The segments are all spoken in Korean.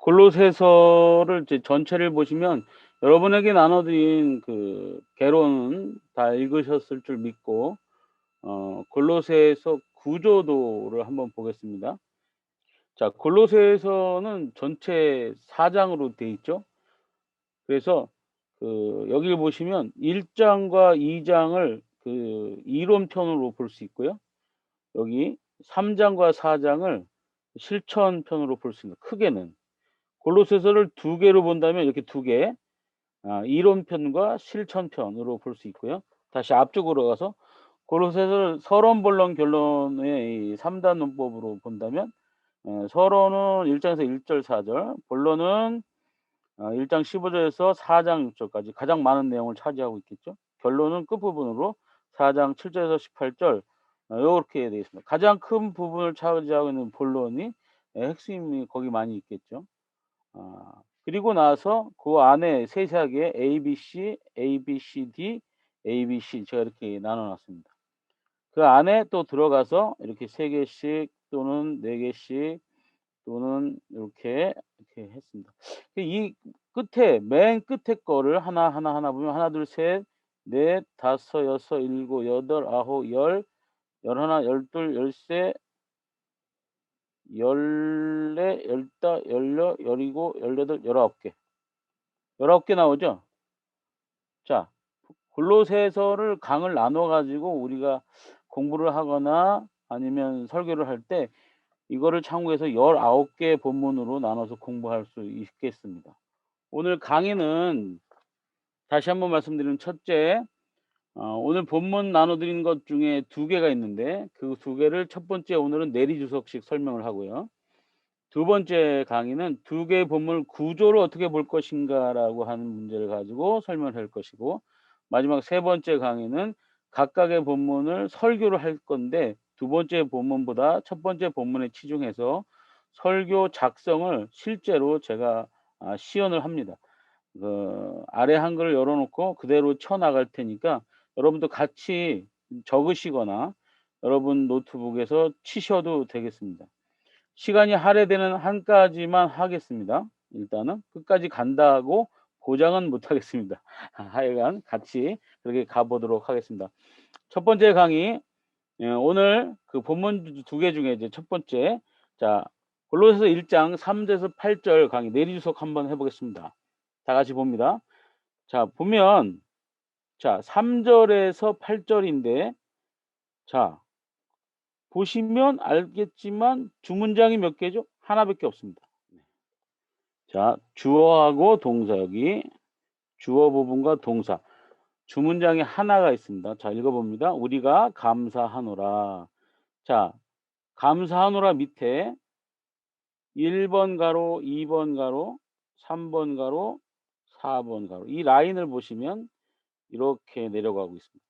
골로새서를 이제 전체를 보시면 여러분에게 나눠드린 그 개론은 다 읽으셨을 줄 믿고 골로새서 구조도를 한번 보겠습니다. 자, 골로새서는 전체 4장으로 돼 있죠. 그래서 그 여기 보시면 1장과 2장을 그 이론편으로 볼 수 있고요. 여기 3장과 4장을 실천편으로 볼 수 있는 크게는 골로새서를 두 개로 본다면 이렇게 두 개, 이론편과 실천편으로 볼 수 있고요. 다시 앞쪽으로 가서 골로새서를 서론, 본론, 결론의 이 3단 논법으로 본다면 서론은 1장에서 1절, 4절, 본론은 1장 15절에서 4장 6절까지 가장 많은 내용을 차지하고 있겠죠. 결론은 끝부분으로 4장 7절에서 18절 요렇게 되어 있습니다. 가장 큰 부분을 차지하고 있는 본론이 핵심이 거기 많이 있겠죠. 그리고 나서 그 안에 세세하게 ABC, ABCD, ABC 제가 이렇게 나눠 놨습니다. 그 안에 또 들어가서 이렇게 3 개씩 또는 4 개씩 또는 이렇게 했습니다. 이 끝에 맨 끝에 거를 하나 보면 하나, 둘, 셋, 넷, 다섯, 여섯, 일곱, 여덟, 아홉, 열, 열하나, 열둘, 열세, 열네, 열다, 열여, 열일곱, 열여덟, 19개. 19개 나오죠? 자, 골로새서를 강을 나눠 가지고 우리가 공부를 하거나 아니면 설교를 할 때 이거를 참고해서 19개 본문으로 나눠서 공부할 수 있겠습니다. 오늘 강의는 다시 한번 말씀드리면 첫째, 오늘 본문 나눠 드린 것 중에 2개가 있는데 그 2개를 첫 번째 오늘은 내리주석식 설명을 하고요. 두 번째 강의는 2개의 본문을 구조를 어떻게 볼 것인가라고 하는 문제를 가지고 설명을 할 것이고, 마지막 세 번째 강의는 각각의 본문을 설교를 할 건데 두 번째 본문보다 첫 번째 본문에 치중해서 설교 작성을 실제로 제가 시연을 합니다. 아래 한글을 열어 놓고 그대로 쳐 나갈 테니까 여러분도 같이 적으시거나 여러분 노트북에서 치셔도 되겠습니다. 시간이 할애되는 한까지만 하겠습니다. 일단은 끝까지 간다고 보장은 못 하겠습니다. 하여간 같이 그렇게 가 보도록 하겠습니다. 첫 번째 강의, 오늘 그 본문 2개 중에 이제 첫 번째, 자, 골로새서 1장 3절에서 8절 강의 내리주석 한번 해 보겠습니다. 다 같이 봅니다. 자, 보면 3절에서 8절인데, 자, 보시면 알겠지만 주문장이 몇 개죠? 하나밖에 없습니다. 자, 주어하고 동사, 여기 주어 부분과 동사, 주문장이 하나가 있습니다. 자, 읽어봅니다. 우리가 감사하노라. 자, 감사하노라 밑에 1번 가로, 2번 가로, 3번 가로, 4번 가로 이 라인을 보시면 이렇게 내려가고 있습니다.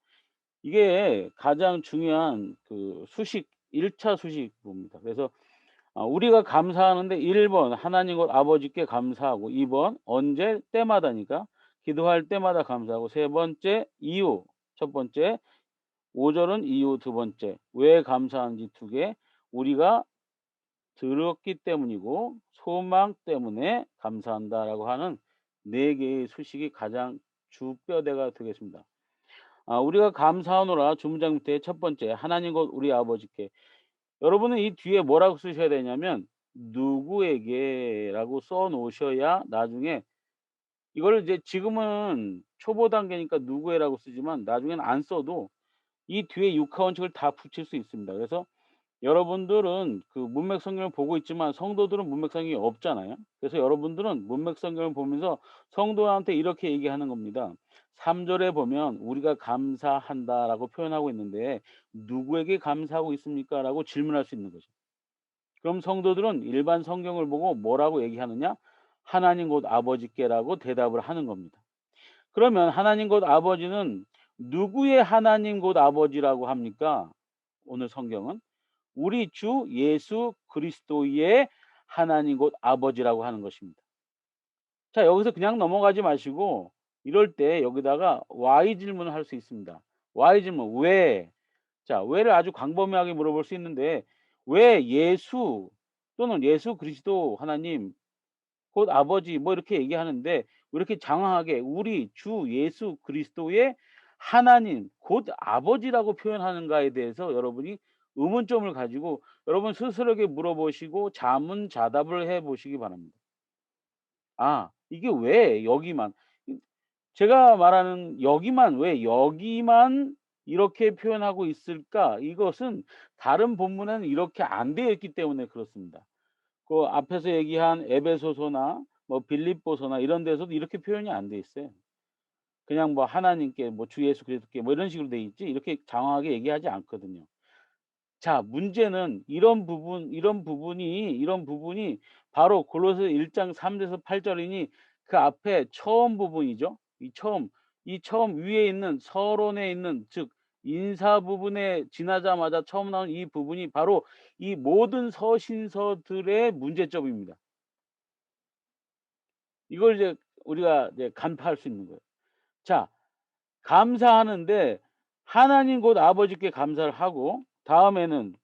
이게 가장 중요한 그 수식, 1차 수식부입니다. 그래서 우리가 감사하는데 1번 하나님 곧 아버지께 감사하고, 2번 언제? 때마다니까 기도할 때마다 감사하고, 세 번째 이유, 첫 번째 5절은 이유, 두 번째 왜 감사한지 2개, 우리가 들었기 때문이고 소망 때문에 감사한다라고 하는 4개의 수식이 가장 주뼈대가 되겠습니다. 우리가 감사하노라 주문장 밑에 첫 번째 하나님 곧 우리 아버지께, 여러분은 이 뒤에 뭐라고 쓰셔야 되냐면 누구에게라고 써 놓으셔야 나중에 이걸 이제 지금은 초보 단계니까 누구에라고 쓰지만 나중에는 안 써도 이 뒤에 육하 원칙을 다 붙일 수 있습니다. 그래서 여러분들은 그 문맥 성경을 보고 있지만 성도들은 문맥 성경이 없잖아요. 그래서 여러분들은 문맥 성경을 보면서 성도한테 이렇게 얘기하는 겁니다. 3절에 보면 우리가 감사한다라고 표현하고 있는데 누구에게 감사하고 있습니까라고 질문할 수 있는 거죠. 그럼 성도들은 일반 성경을 보고 뭐라고 얘기하느냐? 하나님 곧 아버지께라고 대답을 하는 겁니다. 그러면 하나님 곧 아버지는 누구의 하나님 곧 아버지라고 합니까? 오늘 성경은 우리 주 예수 그리스도의 하나님 곧 아버지라고 하는 것입니다. 자, 여기서 그냥 넘어가지 마시고 이럴 때 여기다가 why 질문을 할 수 있습니다. why 질문, 왜? 자, 왜를 아주 광범위하게 물어볼 수 있는데 왜 예수 또는 예수 그리스도 하나님, 곧 아버지 뭐 이렇게 얘기하는데 왜 이렇게 장황하게 우리 주 예수 그리스도의 하나님 곧 아버지라고 표현하는가에 대해서 여러분이 의문점을 가지고 여러분 스스로에게 물어보시고 자문자답을 해 보시기 바랍니다. '아 이게 왜 여기만' 제가 말하는 여기만 왜 여기만 이렇게 표현하고 있을까? 이것은 다른 본문에는 이렇게 안 되어 있기 때문에 그렇습니다. 그 앞에서 얘기한 에베소서나 뭐 빌립보서나 이런 데서도 이렇게 표현이 안 돼 있어요. 그냥 뭐 하나님께 뭐 주 예수 그리스도께 뭐 이런 식으로 돼 있지 이렇게 장황하게 얘기하지 않거든요. 자 문제는 이런 부분이 바로 골로새 1장 3 절에서 8 절이니 그 앞에 처음 부분이죠. 이 처음 위에 있는 서론에 있는 즉 인사 부분에 지나자마자 처음 나온 이 부분이 바로 이 모든 서신서들의 문제점입니다. 이걸 이제 우리가 이제 간파할 수 있는 거예요. 자 감사하는데 하나님 곧 아버지께 감사를 하고 다음에는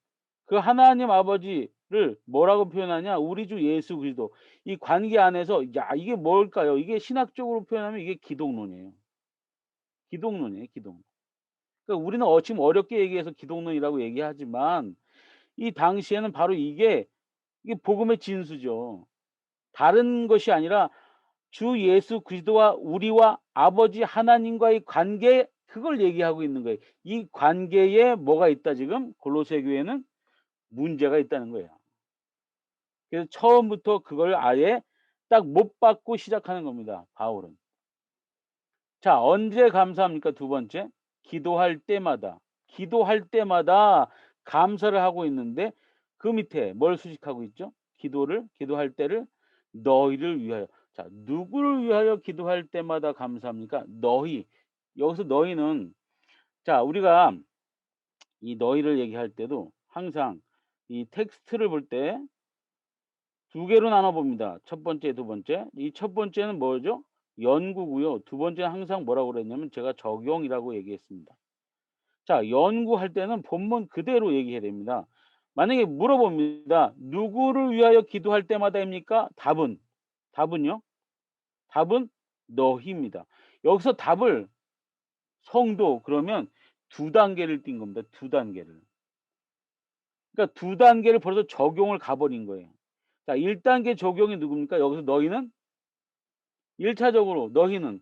그 하나님 아버지를 뭐라고 표현하냐? 우리 주 예수 그리스도. 이 관계 안에서 야 이게 뭘까요? 이게 신학적으로 표현하면 이게 기독론이에요. 기독론이에요, 기독론. 그러니까 우리는 지금 어렵게 얘기해서 기독론이라고 얘기하지만 이 당시에는 바로 이게 복음의 진수죠. 다른 것이 아니라 주 예수 그리스도와 우리와 아버지 하나님과의 관계 그걸 얘기하고 있는 거예요. 이 관계에 뭐가 있다 지금 골로새 교회는 문제가 있다는 거예요. 그래서 처음부터 그걸 아예 딱 못 받고 시작하는 겁니다, 바울은. 자, 언제 감사합니까? 두 번째. 기도할 때마다. 기도할 때마다 감사를 하고 있는데 그 밑에 뭘 수식하고 있죠? 기도할 때를 너희를 위하여. 자, 누구를 위하여 기도할 때마다 감사합니까? 너희. 여기서 너희는 자, 우리가 이 너희를 얘기할 때도 항상 이 텍스트를 볼때 두 개로 나눠 봅니다. 첫 번째, 두 번째. 이 첫 번째는 뭐죠? 연구고요. 두 번째는 항상 뭐라고 그랬냐면 제가 적용이라고 얘기했습니다. 자, 연구할 때는 본문 그대로 얘기해야 됩니다. 만약에 물어봅니다. 누구를 위하여 기도할 때마다입니까? 답은요? 답은 너희입니다. 여기서 답을 성도 그러면 두 단계를 띈 겁니다. 두 단계를. 그러니까 두 단계를 벌써 적용을 가 버린 거예요. 자, 1 단계 적용이 누굽니까? 여기서 너희는 1 차적으로 너희는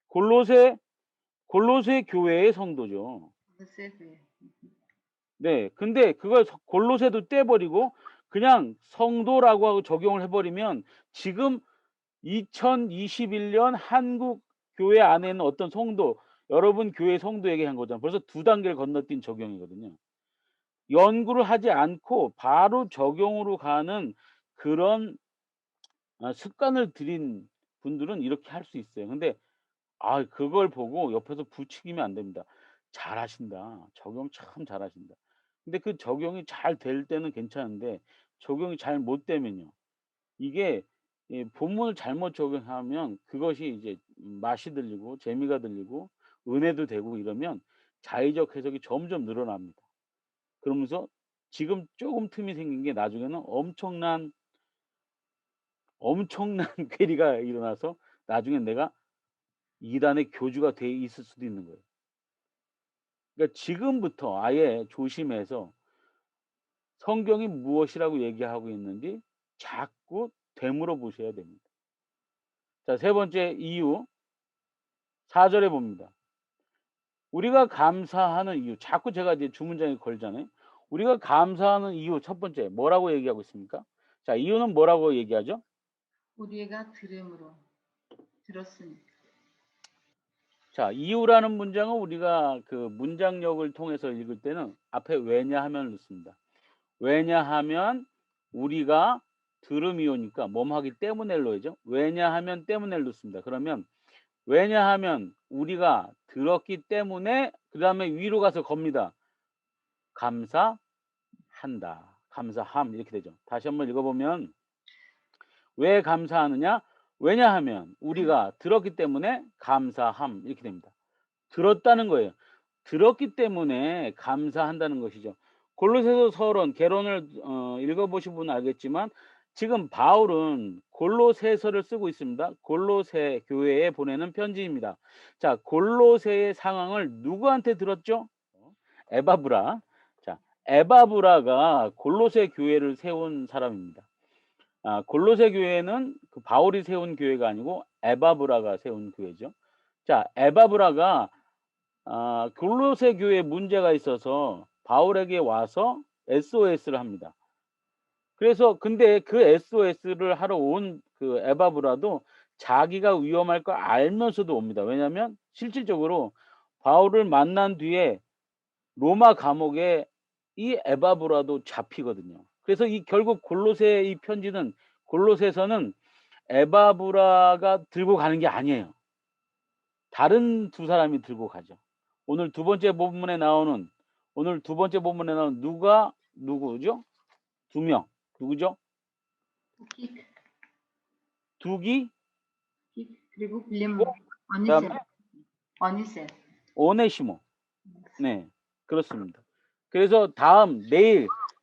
골로새 골로새 교회의 성도죠. 세세. 네. 근데 그걸 골로새도 떼 버리고 그냥 성도라고 하고 적용을 해 버리면 지금 2021년 한국 교회 안에 있는 어떤 성도 여러분 교회 성도에게 한 거잖아요. 벌써 두 단계를 건너뛴 적용이거든요. 연구를 하지 않고 바로 적용으로 가는 그런 습관을 들인 분들은 이렇게 할 수 있어요. 근데 그걸 보고 옆에서 부추기면 안 됩니다. "잘하신다. 적용 참 잘하신다." 근데 그 적용이 잘 될 때는 괜찮은데 적용이 잘 못 되면요. 이게 본문을 잘못 적용하면 그것이 이제 맛이 들리고 재미가 들리고 은혜도 되고 이러면 자의적 해석이 점점 늘어납니다. 그러면서 지금 쪼금 틈이 생긴 게 나중에는 엄청난 괴리가 일어나서 나중에 내가 이단의 교주가 돼 있을 수도 있는 거예요. 그러니까 지금부터 아예 조심해서 성경이 무엇이라고 얘기하고 있는지 자꾸 되물어 보셔야 됩니다. 자, 세 번째 이유 4 절에 봅니다. 우리가 감사하는 이유 자꾸 제가 이제 주문장에 걸잖아요. 우리가 감사하는 이유 첫 번째 뭐라고 얘기하고 있습니까? 자, 이유는 뭐라고 얘기하죠? 우리가 들었으니. 자, 이유라는 문장은 우리가 그 문장력을 통해서 읽을 때는 앞에 왜냐하면을 넣습니다. 왜냐하면 우리가 들음이오니까 뭐뭐하기 때문에를 넣어야죠. 왜냐하면 때문에를 넣습니다. 그러면 왜냐하면 우리가 들었기 때문에 그다음에 위로 가서 겁니다. 감사한다. 감사함 이렇게 되죠. 다시 한번 읽어보면 왜 감사하느냐? 왜냐하면 우리가 들었기 때문에 감사함 이렇게 됩니다. 들었다는 거예요. 들었기 때문에 감사한다는 것이죠. 골로새서 서론, 개론을 읽어보신 분은 알겠지만 지금 바울은 골로새서를 쓰고 있습니다. 골로새 교회에 보내는 편지입니다. 자, 골로새의 상황을 누구한테 들었죠? 에바브라. 자, 에바브라가 골로새 교회를 세운 사람입니다. 골로새 교회는 그 바울이 세운 교회가 아니고 에바브라가 세운 교회죠. 자, 에바브라가 골로새 교회에 문제가 있어서 바울에게 와서 SOS를 합니다. 그래서 근데 그 SOS를 하러 온 그 에바브라도 자기가 위험할 걸 알면서도 옵니다. 왜냐하면 실질적으로 바울을 만난 뒤에 로마 감옥에 이 에바브라도 잡히거든요. 그래서 이 결국 골로새 이 편지는 골로새서는 에바브라가 들고 가는 게 아니에요. 다른 두 사람이 들고 가죠. 오늘 두 번째 본문에 나오는 누가 누구죠? 두 명. 누구죠? 킥, 두기 킥, 그리고 그리고 빌레몬, 그다음에 어니세, 어니세. 오네시모. 네. 그렇습니다. 그래서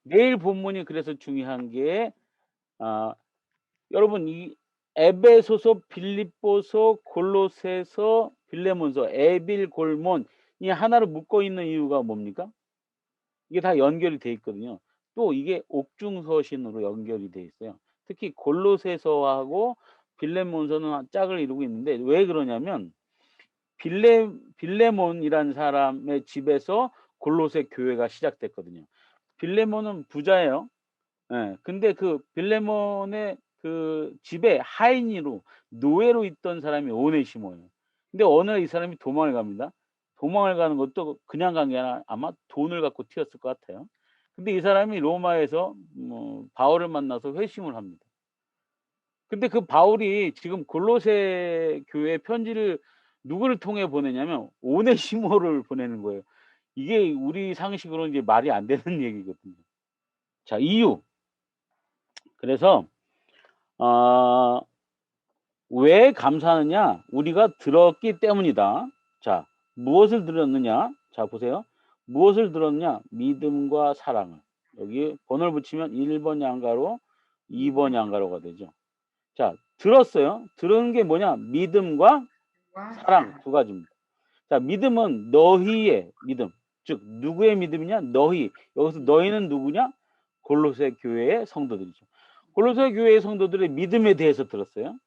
내일 본문이 그래서 중요한 게 여러분 이 에베소서, 빌립보서, 골로새서, 빌레몬서, 에빌골몬 이 하나로 묶어 있는 이유가 뭡니까? 이게 다 연결이 돼 있거든요. 또 이게 옥중서신으로 연결이 돼 있어요. 특히 골로새서하고 빌레몬서는 짝을 이루고 있는데 왜 그러냐면 빌레몬이라는 사람의 집에서 골로새 교회가 시작됐거든요. 빌레몬은 부자예요. 예. 근데 그 빌레몬의 그 집에 하인으로 노예로 있던 사람이 오네시모예요. 근데 어느 날 이 사람이 도망을 갑니다. 도망을 가는 것도 그냥 간 게 아니라 아마 돈을 갖고 튀었을 것 같아요. 근데 이 사람이 로마에서 바울을 만나서 회심을 합니다. 근데 그 바울이 지금 골로새 교회 편지를 누구를 통해 보내냐면 오네시모를 보내는 거예요. 이게 우리 상식으로는 이제 말이 안 되는 얘기거든요. 자, 이유. 그래서 왜 감사하느냐? 우리가 들었기 때문이다. 자, 무엇을 들었느냐? 자, 보세요. 무엇을 들었느냐? 믿음과 사랑을. 여기 번호를 붙이면 1번 양가로 2번 양가로가 되죠. 자, 들었어요. 들은 게 뭐냐? 믿음과 사랑 두 가지입니다. 자, 믿음은 너희의 믿음. 즉 누구의 믿음이냐? 너희. 여기서 너희는 누구냐? 골로새 교회의 성도들이죠. 골로새 교회의 성도들의 믿음에 대해서 들었어요.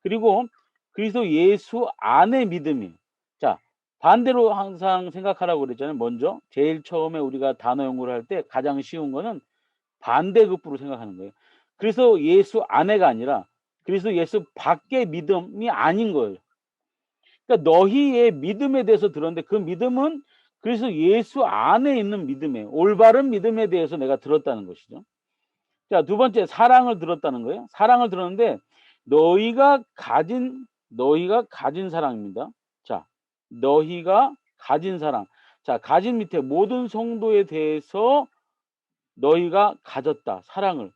그리고 그리스도 예수 안의 믿음이. 자, 반대로 항상 생각하라고 그랬잖아요. 먼저 제일 처음에 우리가 단어 연구를 할 때 가장 쉬운 거는 반대급부로 생각하는 거예요. 그래서 예수 안에가 아니라 그래서 예수 밖의 믿음이 아닌 거예요. 그러니까 너희의 믿음에 대해서 들었는데 그 믿음은 그래서 예수 안에 있는 믿음이에요. 올바른 믿음에 대해서 내가 들었다는 것이죠. 자, 두 번째 사랑을 들었다는 거예요. 사랑을 들었는데 너희가 가진 사랑입니다. 자, 너희가 가진 사랑. 자, 가진 밑에 모든 성도에 대해서 너희가 가졌다. 사랑을.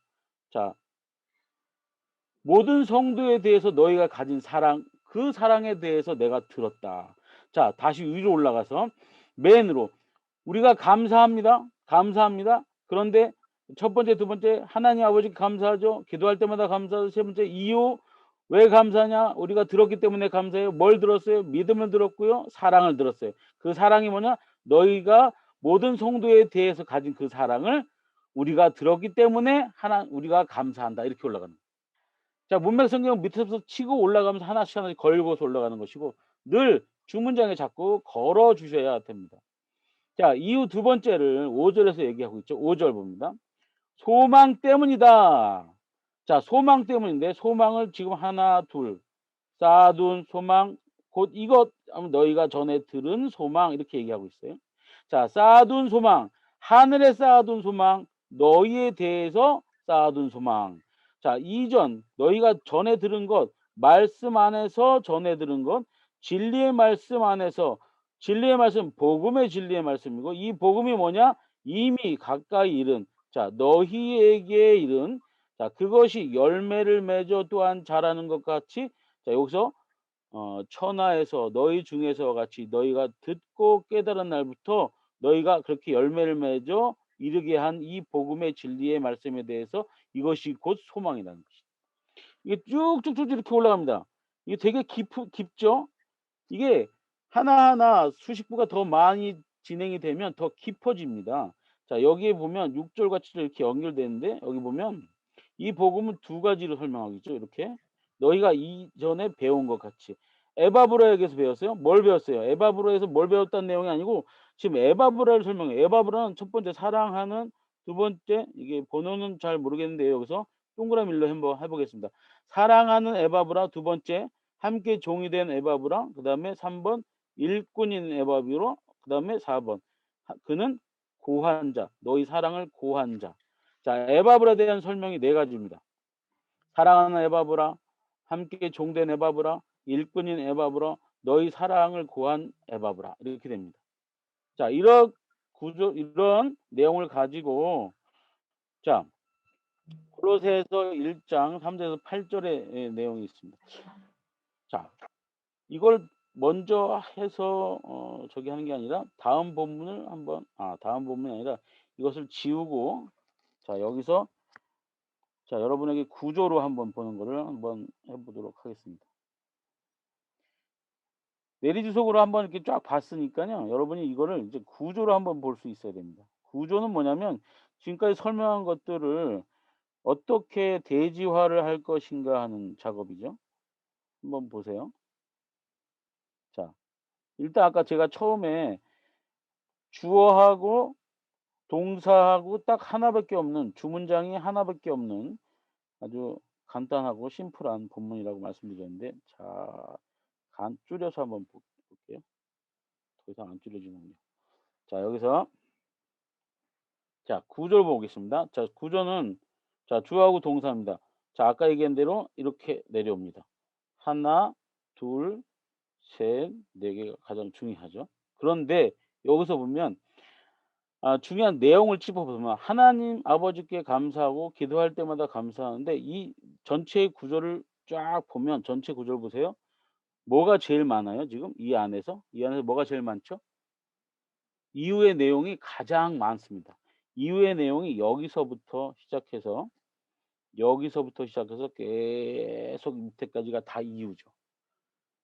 자, 모든 성도에 대해서 너희가 가진 사랑, 그 사랑에 대해서 내가 들었다. 자, 다시 위로 올라가서 맨으로 우리가 감사합니다. 감사합니다. 그런데 첫 번째, 두 번째 하나님 아버지께 감사하죠. 기도할 때마다 감사하죠. 세 번째 이유 왜 감사하냐? 우리가 들었기 때문에 감사해요. 뭘 들었어요? 믿음을 들었고요. 사랑을 들었어요. 그 사랑이 뭐냐? 너희가 모든 성도에 대해서 가진 그 사랑을 우리가 들었기 때문에 우리가 감사한다. 이렇게 올라가는 거예요. 자, 문맥 성경 밑에서 치고 올라가면서 하나씩 하나씩 걸고서 올라가는 것이고 늘 주문장에 자꾸 걸어 주셔야 됩니다. 자, 이유 두 번째를 5절에서 얘기하고 있죠. 5절 봅니다. 소망 때문이다. 자, 소망 때문인데 소망을 지금 하나, 둘 쌓아둔 소망 곧 이것 너희가 전에 들은 소망 이렇게 얘기하고 있어요. 자, 쌓아둔 소망 하늘에 쌓아둔 소망 너희에 대해서 쌓아둔 소망. 자, 이전 너희가 전에 들은 것 말씀 안에서 전에 들은 것 진리의 말씀 안에서 진리의 말씀 복음의 진리의 말씀이고 이 복음이 뭐냐? 이미 가까이 이른 자 너희에게 이른 자 그것이 열매를 맺어 또한 자라는 것 같이 자 여기서 천하에서 너희 중에서 같이 너희가 듣고 깨달은 날부터 너희가 그렇게 열매를 맺어 이르게 한 이 복음의 진리의 말씀에 대해서 이것이 곧 소망이라는 것이죠. 이게 쭉쭉쭉 이렇게 올라갑니다. 이게 되게 깊죠? 이게 하나하나 수식부가 더 많이 진행이 되면 더 깊어집니다. 자, 여기에 보면 6 절과 7절 이렇게 연결되는데 여기 보면 이 복음은 두 가지로 설명하겠죠. 이렇게 너희가 이전에 배운 것 같이 에바브라에게서 배웠어요. 뭘 배웠어요? 에바브라에서 뭘 배웠다는 내용이 아니고 지금 에바브라를 설명해요. 에바브라는 첫 번째 사랑하는, 두 번째 이게 번호는 잘 모르겠는데 여기서 동그라미로 한번 해보겠습니다. 사랑하는 에바브라, 두 번째 함께 종이 된 에바브라, 그다음에 3번 일꾼인 에바브라, 그다음에 4번 그는 고한 자, 너희 사랑을 고한 자. 자, 에바브라에 대한 설명이 네 가지입니다. 사랑하는 에바브라, 함께 종된 에바브라, 일꾼인 에바브라, 너희 사랑을 고한 에바브라. 이렇게 됩니다. 자, 이런 구조, 이런 내용을 가지고 자, 골로새서 1장 3절에서 8절의 내용이 있습니다. 자, 이걸 먼저 해서 저기 하는 게 아니라 다음 본문을 한번 다음 본문이 아니라 이것을 지우고 자, 여기서 자, 여러분에게 구조로 한번 보는 거를 한번 해 보도록 하겠습니다. 내리주석으로 한번 이렇게 쫙 봤으니까요. 여러분이 이거를 이제 구조로 한번 볼 수 있어야 됩니다. 구조는 뭐냐면 지금까지 설명한 것들을 어떻게 대지화를 할 것인가 하는 작업이죠. 한번 보세요. 자, 일단 아까 제가 처음에 주어하고 동사하고 딱 하나밖에 없는 주문장이 하나밖에 없는 아주 간단하고 심플한 본문이라고 말씀드렸는데 자, 줄여서 한번 볼게요. 더 이상 안 줄여지는군요. 자, 여기서 자, 구조를 보겠습니다. 자, 구조는 자, 주어하고 동사입니다. 자, 아까 얘기한 대로 이렇게 내려옵니다. 하나, 둘, 셋, 네 개가 가장 중요하죠. 그런데 여기서 보면 중요한 내용을 짚어보면 하나님 아버지께 감사하고 기도할 때마다 감사하는데 이 전체의 구조를 쫙 보면 전체 구조를 보세요. 뭐가 제일 많아요, 지금? 이 안에서? 이 안에서 뭐가 제일 많죠? 이유의 내용이 가장 많습니다. 이유의 내용이 여기서부터 시작해서 계속 밑에까지가 다 이유죠.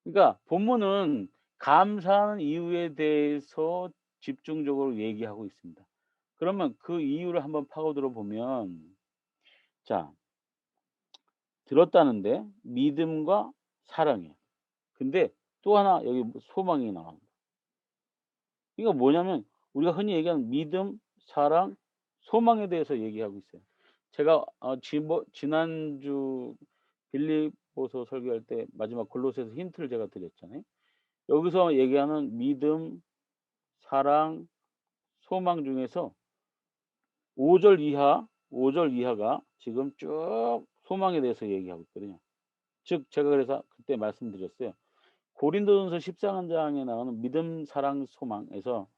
그러니까 본문은 감사하는 이유에 대해서 집중적으로 얘기하고 있습니다. 그러면 그 이유를 한번 파고들어 보면 자, 들었다는데 믿음과 사랑이에요. 근데 또 하나 여기 소망이 나옵니다. 이거 뭐냐면 우리가 흔히 얘기하는 믿음, 사랑, 소망에 대해서 얘기하고 있어요. 제가 지난주 빌립보서 설교할 때 마지막 골로새서 힌트를 제가 드렸잖아요. 여기서 얘기하는 믿음, 사랑, 소망 중에서 5절 이하가 지금 쭉 소망에 대해서 얘기하고 있거든요. 즉 제가 그래서 그때 말씀드렸어요. 고린도전서 14장에 나오는 믿음, 사랑, 소망에서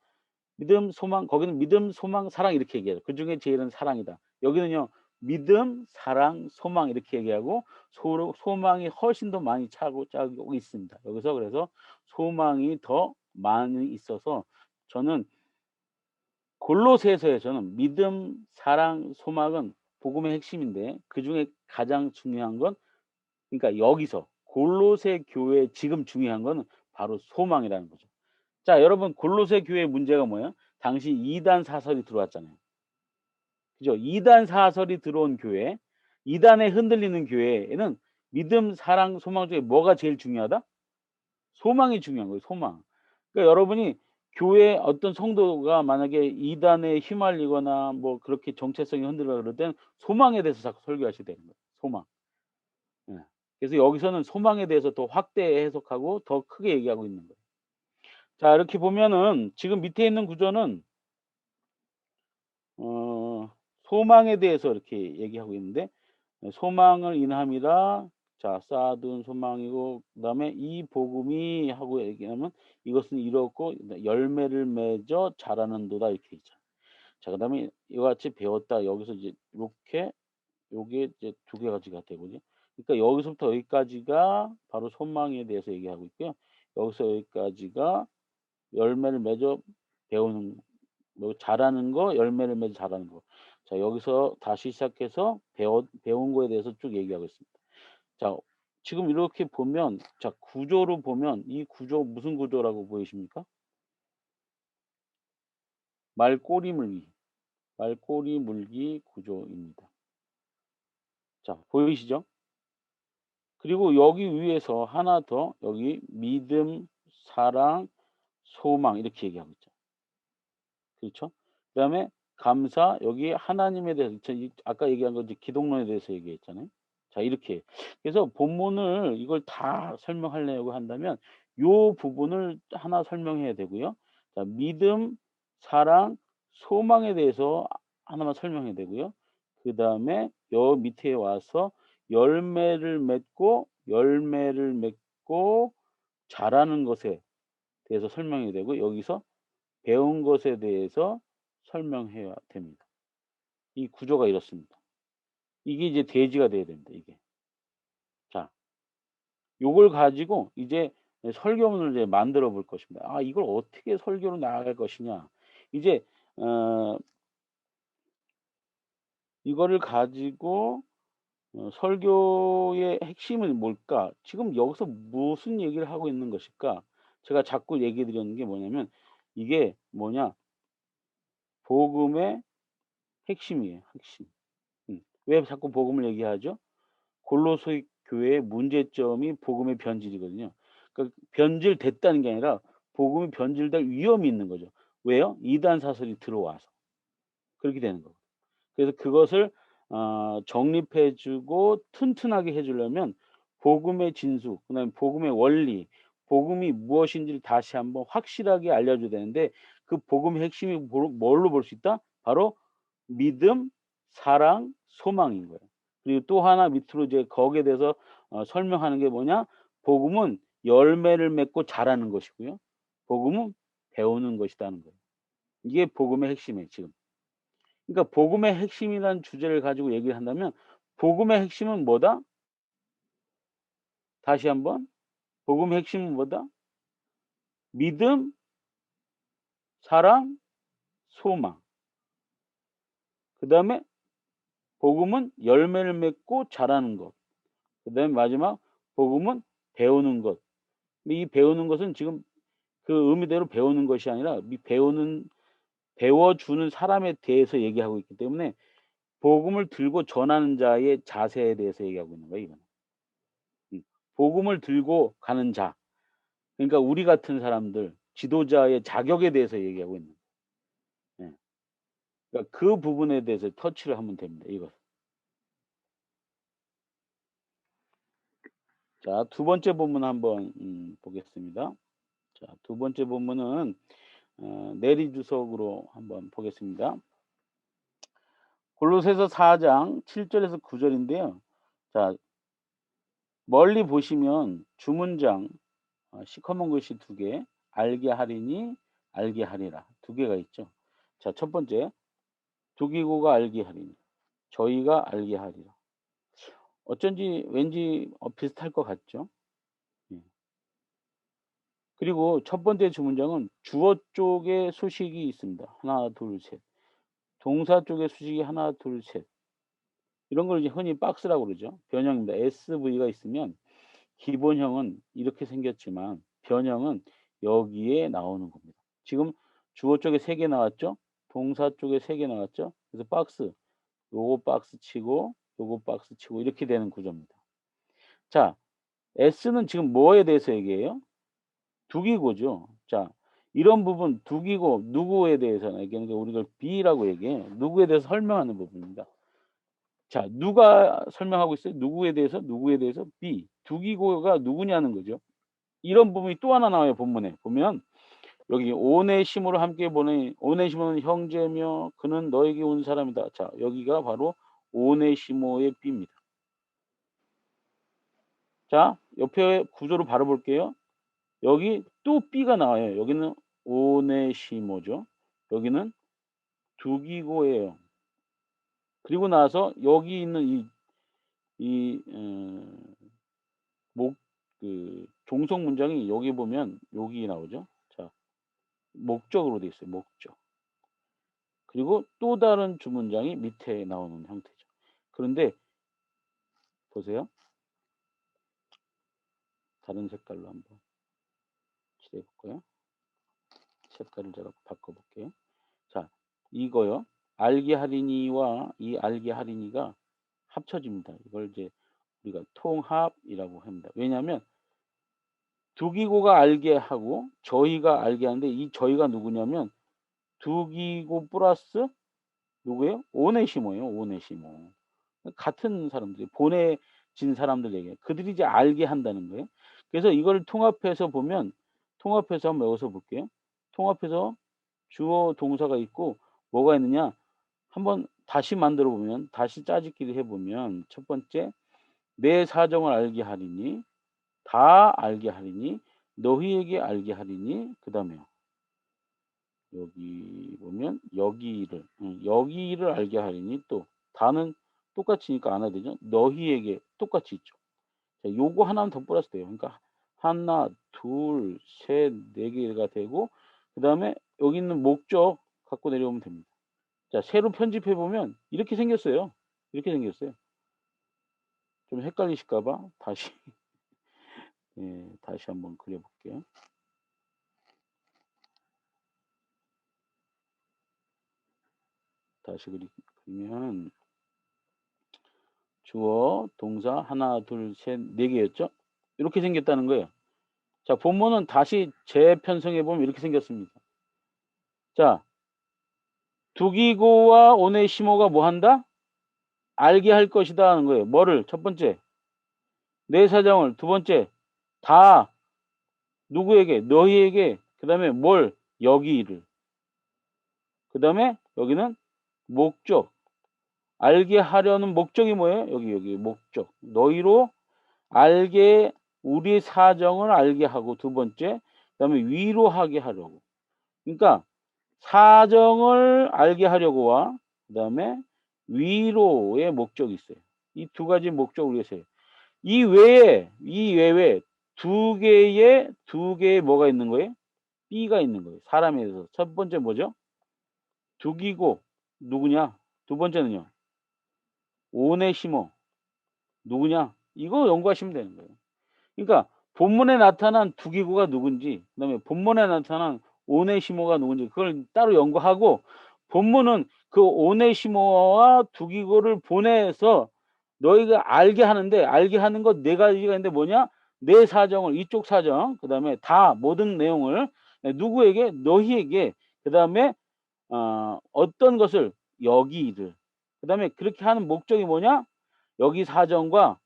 믿음, 소망 거기는 믿음, 소망, 사랑 이렇게 얘기해요. 그중에 제일은 사랑이다. 여기는요. 믿음, 사랑, 소망 이렇게 얘기하고 소망이 훨씬 더 많이 짜고 있습니다. 여기서 그래서 소망이 더 많이 있어서 저는 골로새서에서는 믿음, 사랑, 소망은 복음의 핵심인데 그중에 가장 중요한 건 그러니까 여기서 골로새 교회에 지금 중요한 거는 바로 소망이라는 거죠. 자, 여러분 골로새 교회의 문제가 뭐예요? 당시 이단 사설이 들어왔잖아요. 그죠? 이단 사설이 들어온 교회, 이단에 흔들리는 교회에는 믿음, 사랑, 소망 중에 뭐가 제일 중요하다? 소망이 중요한 거예요, 소망. 그러니까 여러분이 교회 어떤 성도가 만약에 이단에 휘말리거나 뭐 그렇게 정체성이 흔들려 그럴 땐 소망에 대해서 자꾸 설교하셔야 되는 거예요. 소망. 예. 그래서 여기서는 소망에 대해서 더 확대 해석하고 더 크게 얘기하고 있는 거예요. 자, 이렇게 보면은 지금 밑에 있는 구조는 어 소망에 대해서 이렇게 얘기하고 있는데 소망을 인함이라 자, 쌓아둔 소망이고 그다음에 이 복음이 하고 얘기하면 이것은 이렇고 열매를 맺어 자라는도다 이렇게 있죠. 자, 그다음에 이와 같이 배웠다 여기서 이제 이렇게 요게 이제 두 가지가 되거든요. 그러니까 여기서부터 여기까지가 바로 소망에 대해서 얘기하고 있고요. 여기서 여기까지가 열매를 맺어 배우는 뭐 자라는 거, 열매를 맺어 자라는 거. 자, 여기서 다시 시작해서 배운 거에 대해서 쭉 얘기하고 있습니다. 자, 지금 이렇게 보면, 자, 구조로 보면 이 구조 무슨 구조라고 보이십니까? 말꼬리 물기. 말꼬리 물기 구조입니다. 자, 보이시죠? 그리고 여기 위에서 하나 더, 여기 믿음, 사랑, 소망 이렇게 얘기하고 있죠. 그렇죠? 그다음에 감사, 여기 하나님에 대해서 아까 얘기한 거 이제 기독론에 대해서 얘기했잖아요. 자, 이렇게. 그래서 본문을 이걸 다 설명하려고 한다면 요 부분을 하나 설명해야 되고요. 자, 믿음, 사랑, 소망에 대해서 하나만 설명해야 되고요. 그다음에 요 밑에 와서 열매를 맺고 자라는 것에 대해서 설명해야 되고, 여기서 배운 것에 대해서 설명해야 됩니다. 이 구조가 이렇습니다. 이게 이제 대지가 돼야 됩니다, 이게. 자, 요걸 가지고 이제 설교문을 이제 만들어 볼 것입니다. 아, 이걸 어떻게 설교로 나아갈 것이냐. 이제 어 이거를 가지고 설교의 핵심은 뭘까? 지금 여기서 무슨 얘기를 하고 있는 것일까? 제가 자꾸 얘기 드리는 게 뭐냐면, 이게 뭐냐? 복음의 핵심이에요, 핵심. 왜 자꾸 복음을 얘기하죠? 골로새 교회의 문제점이 복음의 변질이거든요. 그러니까 변질됐다는 게 아니라 복음이 변질될 위험이 있는 거죠. 왜요? 이단 사설이 들어와서. 그렇게 되는 거고. 그래서 그것을 정립해 주고 튼튼하게 해 주려면 복음의 진수, 그다음에 복음의 원리, 복음이 무엇인지를 다시 한번 확실하게 알려 줘야 되는데, 그 복음의 핵심이 뭘로 볼 수 있다? 바로 믿음, 사랑, 소망인 거예요. 그리고 또 하나 밑으로 이제 거기에 대해서 설명하는 게 뭐냐? 복음은 열매를 맺고 자라는 것이고요. 복음은 배우는 것이다는 거예요. 이게 복음의 핵심이에요, 지금. 그러니까 복음의 핵심이라는 주제를 가지고 얘기를 한다면 복음의 핵심은 뭐다? 다시 한번. 복음의 핵심은 뭐다? 믿음, 사랑, 소망. 그다음에 복음은 열매를 맺고 자라는 것. 그다음에 마지막 복음은 배우는 것. 근데 이 배우는 것은 지금 그 의미대로 배우는 것이 아니라 배워주는 사람에 대해서 얘기하고 있기 때문에 복음을 들고 전하는 자의 자세에 대해서 얘기하고 있는 거예요, 이거는. 음. 복음을 들고 가는 자. 그러니까 우리 같은 사람들, 지도자의 자격에 대해서 얘기하고 있는 거예요. 예. 그러니까 그 부분에 대해서 터치를 하면 됩니다, 이것. 자, 두 번째 본문 한번 보겠습니다. 자, 두 번째 본문은 내리 주석으로 한번 보겠습니다. 골로새서 4장 7 절에서 9 절인데요. 자, 멀리 보시면 주문장 시커먼 글씨 두 개, 알게 하리니 알게 하리라 두 개가 있죠. 자, 첫 번째, 두기고가 알게 하리니 저희가 알게 하리라. 어쩐지 왠지 비슷할 것 같죠. 예. 그리고 첫 번째 주문장은 주어 쪽에 수식이 있습니다. 하나, 둘, 셋. 동사 쪽에 수식이 하나, 둘, 셋. 이런 걸 이제 흔히 박스라고 그러죠. 변형입니다. SV가 있으면 기본형은 이렇게 생겼지만 변형은 여기에 나오는 겁니다. 지금 주어 쪽에 3개 나왔죠? 동사 쪽에 3개 나왔죠? 그래서 박스, 요거 박스 치고 요거 박스 치고 이렇게 되는 구조입니다. 자, S는 지금 뭐에 대해서 얘기해요? 두기고죠. 자, 이런 부분 두기고 누구에 대해서 얘기하는 게 우리가 B라고 얘기해요. 누구에 대해서 설명하는 부분입니다. 자, 누가 설명하고 있어요? 누구에 대해서? 누구에 대해서? B. 두기고가 누구냐는 거죠. 이런 부분이 또 하나 나와요, 본문에. 보면 여기 오네시모를 함께 보내 오네시모는 형제며 그는 너에게 온 사람이다. 자, 여기가 바로 오네시모의 B입니다. 자, 옆에 구조를 바로 볼게요. 여기 또 B가 나와요. 여기는 오네시모죠. 여기는 두기고예요. 그리고 나서 여기 있는 이 종속 문장이 여기 보면 여기 나오죠. 자, 목적으로 돼 있어요. 목적. 그리고 또 다른 주문장이 밑에 나오는 형태죠. 그런데 보세요. 다른 색깔로 한번 칠해 볼까요? 색깔을 제가 바꿔 볼게요. 자, 이거요. 알게 할인이와 이 알게 할인이가 합쳐집니다. 이걸 이제 우리가 통합이라고 합니다. 왜냐하면 두기고가 알게 하고 저희가 알게 하는데 이 저희가 누구냐면 두기고 플러스 누구예요? 오네시모예요. 오네시모. 같은 사람들이 보내진 사람들 얘기예요. 그들이 이제 알게 한다는 거예요. 그래서 이걸 통합해서 보면 통합해서 한번 외워서 볼게요. 통합해서 주어 동사가 있고 뭐가 있느냐? 한번 다시 만들어 보면 다시 짜집기를 해 보면 첫 번째 내 사정을 알게 하리니 다 알게 하리니 너희에게 알게 하리니 그다음에요. 여기 보면 여기를 알게 하리니 또 다는 똑같으니까 안 해도 되죠. 너희에게 똑같이 있죠. 자, 요거 하나는 더 플러스 돼요. 그러니까 하나, 둘, 셋, 네 개가 되고 그다음에 여기 있는 목적 갖고 내려오면 됩니다. 자, 새로 편집해 보면 이렇게 생겼어요. 이렇게 생겼어요. 좀 헷갈리실까 봐 다시 예, 다시 한번 그려 볼게요. 다시 그리면 주어, 동사 하나, 둘, 셋, 네 개였죠? 이렇게 생겼다는 거예요. 자, 본문은 다시 재편성해 보면 이렇게 생겼습니다. 자, 두기고와 오네시모가 뭐 한다? 알게 할 것이다 하는 거예요. 뭐를? 첫 번째, 내 사정을. 두 번째, 다 누구에게? 너희에게. 그다음에 뭘? 여기를. 그다음에 여기는 목적. 알게 하려는 목적이 뭐예요? 여기 목적. 너희로 알게 우리 사정을 알게 하고 두 번째 그다음에 위로하게 하려고. 그러니까 사정을 알게 하려고와 그다음에 위로의 목적이 있어요. 이 두 가지 목적을 위해서요. 이 외에 두 개의 뭐가 있는 거예요? B가 있는 거예요. 사람에 대해서. 첫 번째 뭐죠? 두기고 누구냐? 두 번째는요. 오네시모 누구냐? 이거 연구하시면 되는 거예요. 그러니까 본문에 나타난 두기고가 누군지 그다음에 본문에 나타난 오네시모가 누군지 그걸 따로 연구하고 본문은 그 오네시모와 두기고를 보내서 너희가 알게 하는데 알게 하는 것 네 가지가 있는데 뭐냐? 내 사정을 이쪽 사정 그다음에 다 모든 내용을 누구에게? 너희에게 그다음에 어떤 것을 여기를 그다음에 그렇게 하는 목적이 뭐냐? 여기 사정과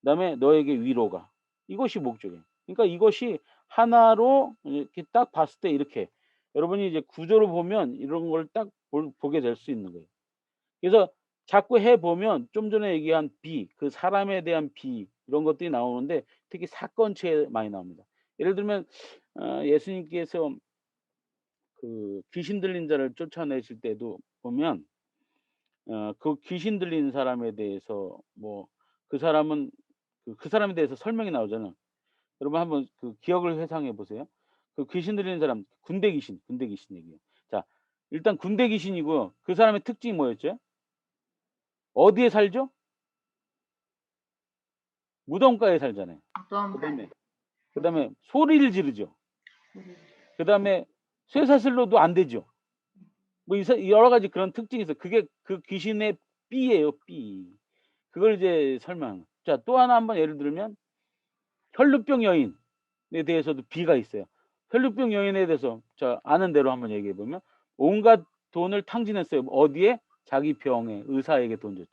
그다음에 너에게 위로가. 이것이 목적이에요. 그러니까 이것이 하나로 이렇게 딱 봤을 때 이렇게 여러분이 이제 구조를 보면 이런 걸 딱 보게 될 수 있는 거예요. 그래서 자꾸 해 보면 좀 전에 얘기한 비, 그 사람에 대한 비 이런 것들이 나오는데 특히 사건체에 많이 나옵니다. 예를 들면 예수님께서 그 귀신 들린 자를 쫓아내실 때도 보면 그 귀신 들린 사람에 대해서 뭐 그 사람은 그 사람에 대해서 설명이 나오잖아요. 여러분 한번 그 기억을 회상해 보세요. 그 귀신 들리는 사람 군대 귀신 얘기예요. 자, 일단 군대 귀신이고요. 그 사람의 특징이 뭐였죠? 어디에 살죠? 무덤가에 살잖아요. 어떤 그다음에 그다음에 소리를 지르죠. 음, 그다음에 쇠사슬로도 안 되죠. 뭐 여러 가지 그런 특징이 있어요. 그게 그 귀신의 삐예요, 삐. 그걸 이제 설명하는 거예요. 자, 또 하나 한번 예를 들면 혈루병 여인에 대해서도 비가 있어요. 혈루병 여인에 대해서 자 아는 대로 한번 얘기해 보면 온갖 돈을 탕진했어요. 어디에? 자기 병에 의사에게 돈 줬죠.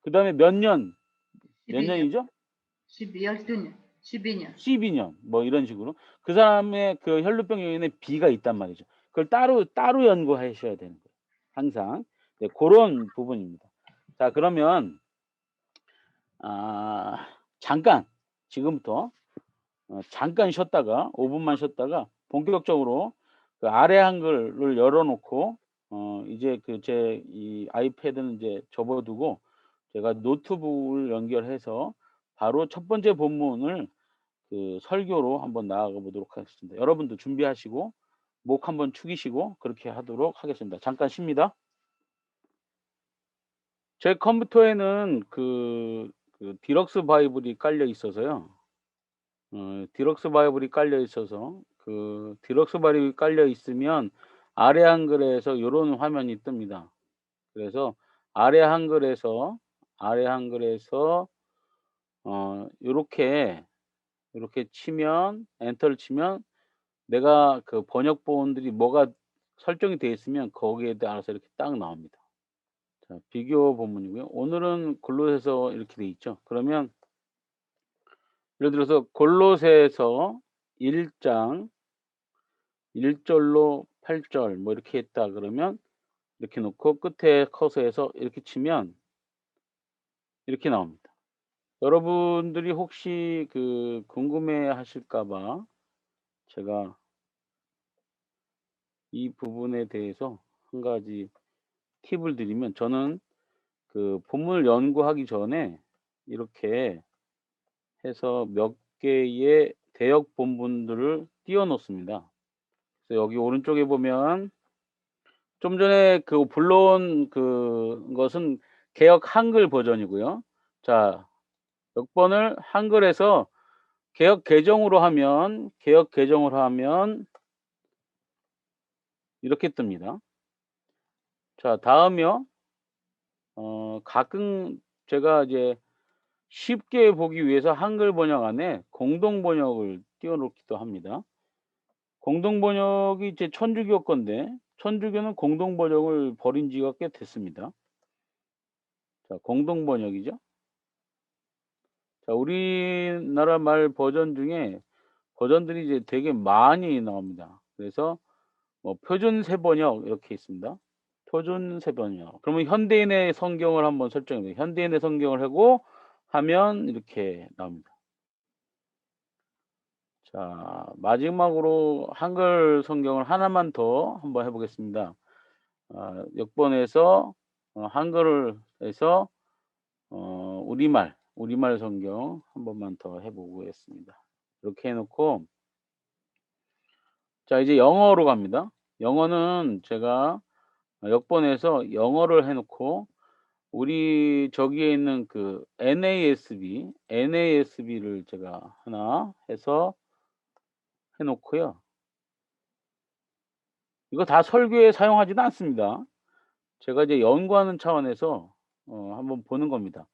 그다음에 몇 12년, 년이죠? 12년, 12년. 12년 뭐 이런 식으로 그 사람의 그 혈루병 여인의 비가 있단 말이죠. 그걸 따로 연구하셔야 되는 거예요. 항상 네, 그런 부분입니다. 자 그러면 잠깐 지금부터 잠깐 쉬었다가 5분만 쉬었다가 본격적으로 그 아래 한글을 열어 놓고 이제 그 제 이 아이패드는 이제 접어두고 제가 노트북을 연결해서 바로 첫 번째 본문을 그 설교로 한번 나아가 보도록 하겠습니다. 여러분도 준비하시고 목 한번 축이시고 그렇게 하도록 하겠습니다. 잠깐 쉽니다. 제 컴퓨터에는 디럭스 바이블이 깔려 있어서요. 디럭스 바이블이 깔려 있어서 디럭스 바이블이 깔려 있으면 아래 한글에서 요런 화면이 뜹니다. 그래서 아래 한글에서 요렇게 치면 엔터를 치면 내가 그 번역 본들이 뭐가 설정이 되어 있으면 거기에 따라서 이렇게 딱 나옵니다. 자, 비교 본문이고요. 오늘은 골로새서 이렇게 돼 있죠. 그러면 예를 들어서 골로새서 1장 1절로 8절 뭐 이렇게 했다 그러면 이렇게 놓고 끝에 커서해서 이렇게 치면 이렇게 나옵니다. 여러분들이 혹시 궁금해 하실까 봐 제가 이 부분에 대해서 한 가지 팁을 드리면 저는 본문을 연구하기 전에 이렇게 해서 몇 개의 대역 본문들을 띄워 놓습니다. 그래서 여기 오른쪽에 보면 좀 전에 불러온 것은 개역 한글 버전이고요. 자, 몇 번을 한글에서 개역 개정으로 하면 이렇게 뜹니다. 자, 다음이요. 가끔 제가 이제 쉽게 보기 위해서 한글 번역 안에 공동 번역을 띄워 놓기도 합니다. 공동 번역이 제 천주교 건데 천주교는 공동 번역을 버린 지가 꽤 됐습니다. 자, 공동 번역이죠. 자, 우리나라 말 버전 중에 버전들이 이제 되게 많이 나옵니다. 그래서 뭐 표준세 번역 이렇게 있습니다. 표준세 번역. 그러면 현대인의 성경을 한번 설정해 보세요. 현대인의 성경을 하고 하면 이렇게 나옵니다. 자, 마지막으로 한글 성경을 하나만 더 한번 해 보겠습니다. 역번에서 한글을 해서 우리말 성경 한 번만 더 해 보겠습니다. 이렇게 해 놓고 자, 이제 영어로 갑니다. 영어는 제가 역번에서 영어를 해 놓고 우리 저기에 있는 NASB를 제가 하나 해서 해 놓고요. 이거 다 설교에 사용하지는 않습니다. 제가 이제 연구하는 차원에서 한번 보는 겁니다.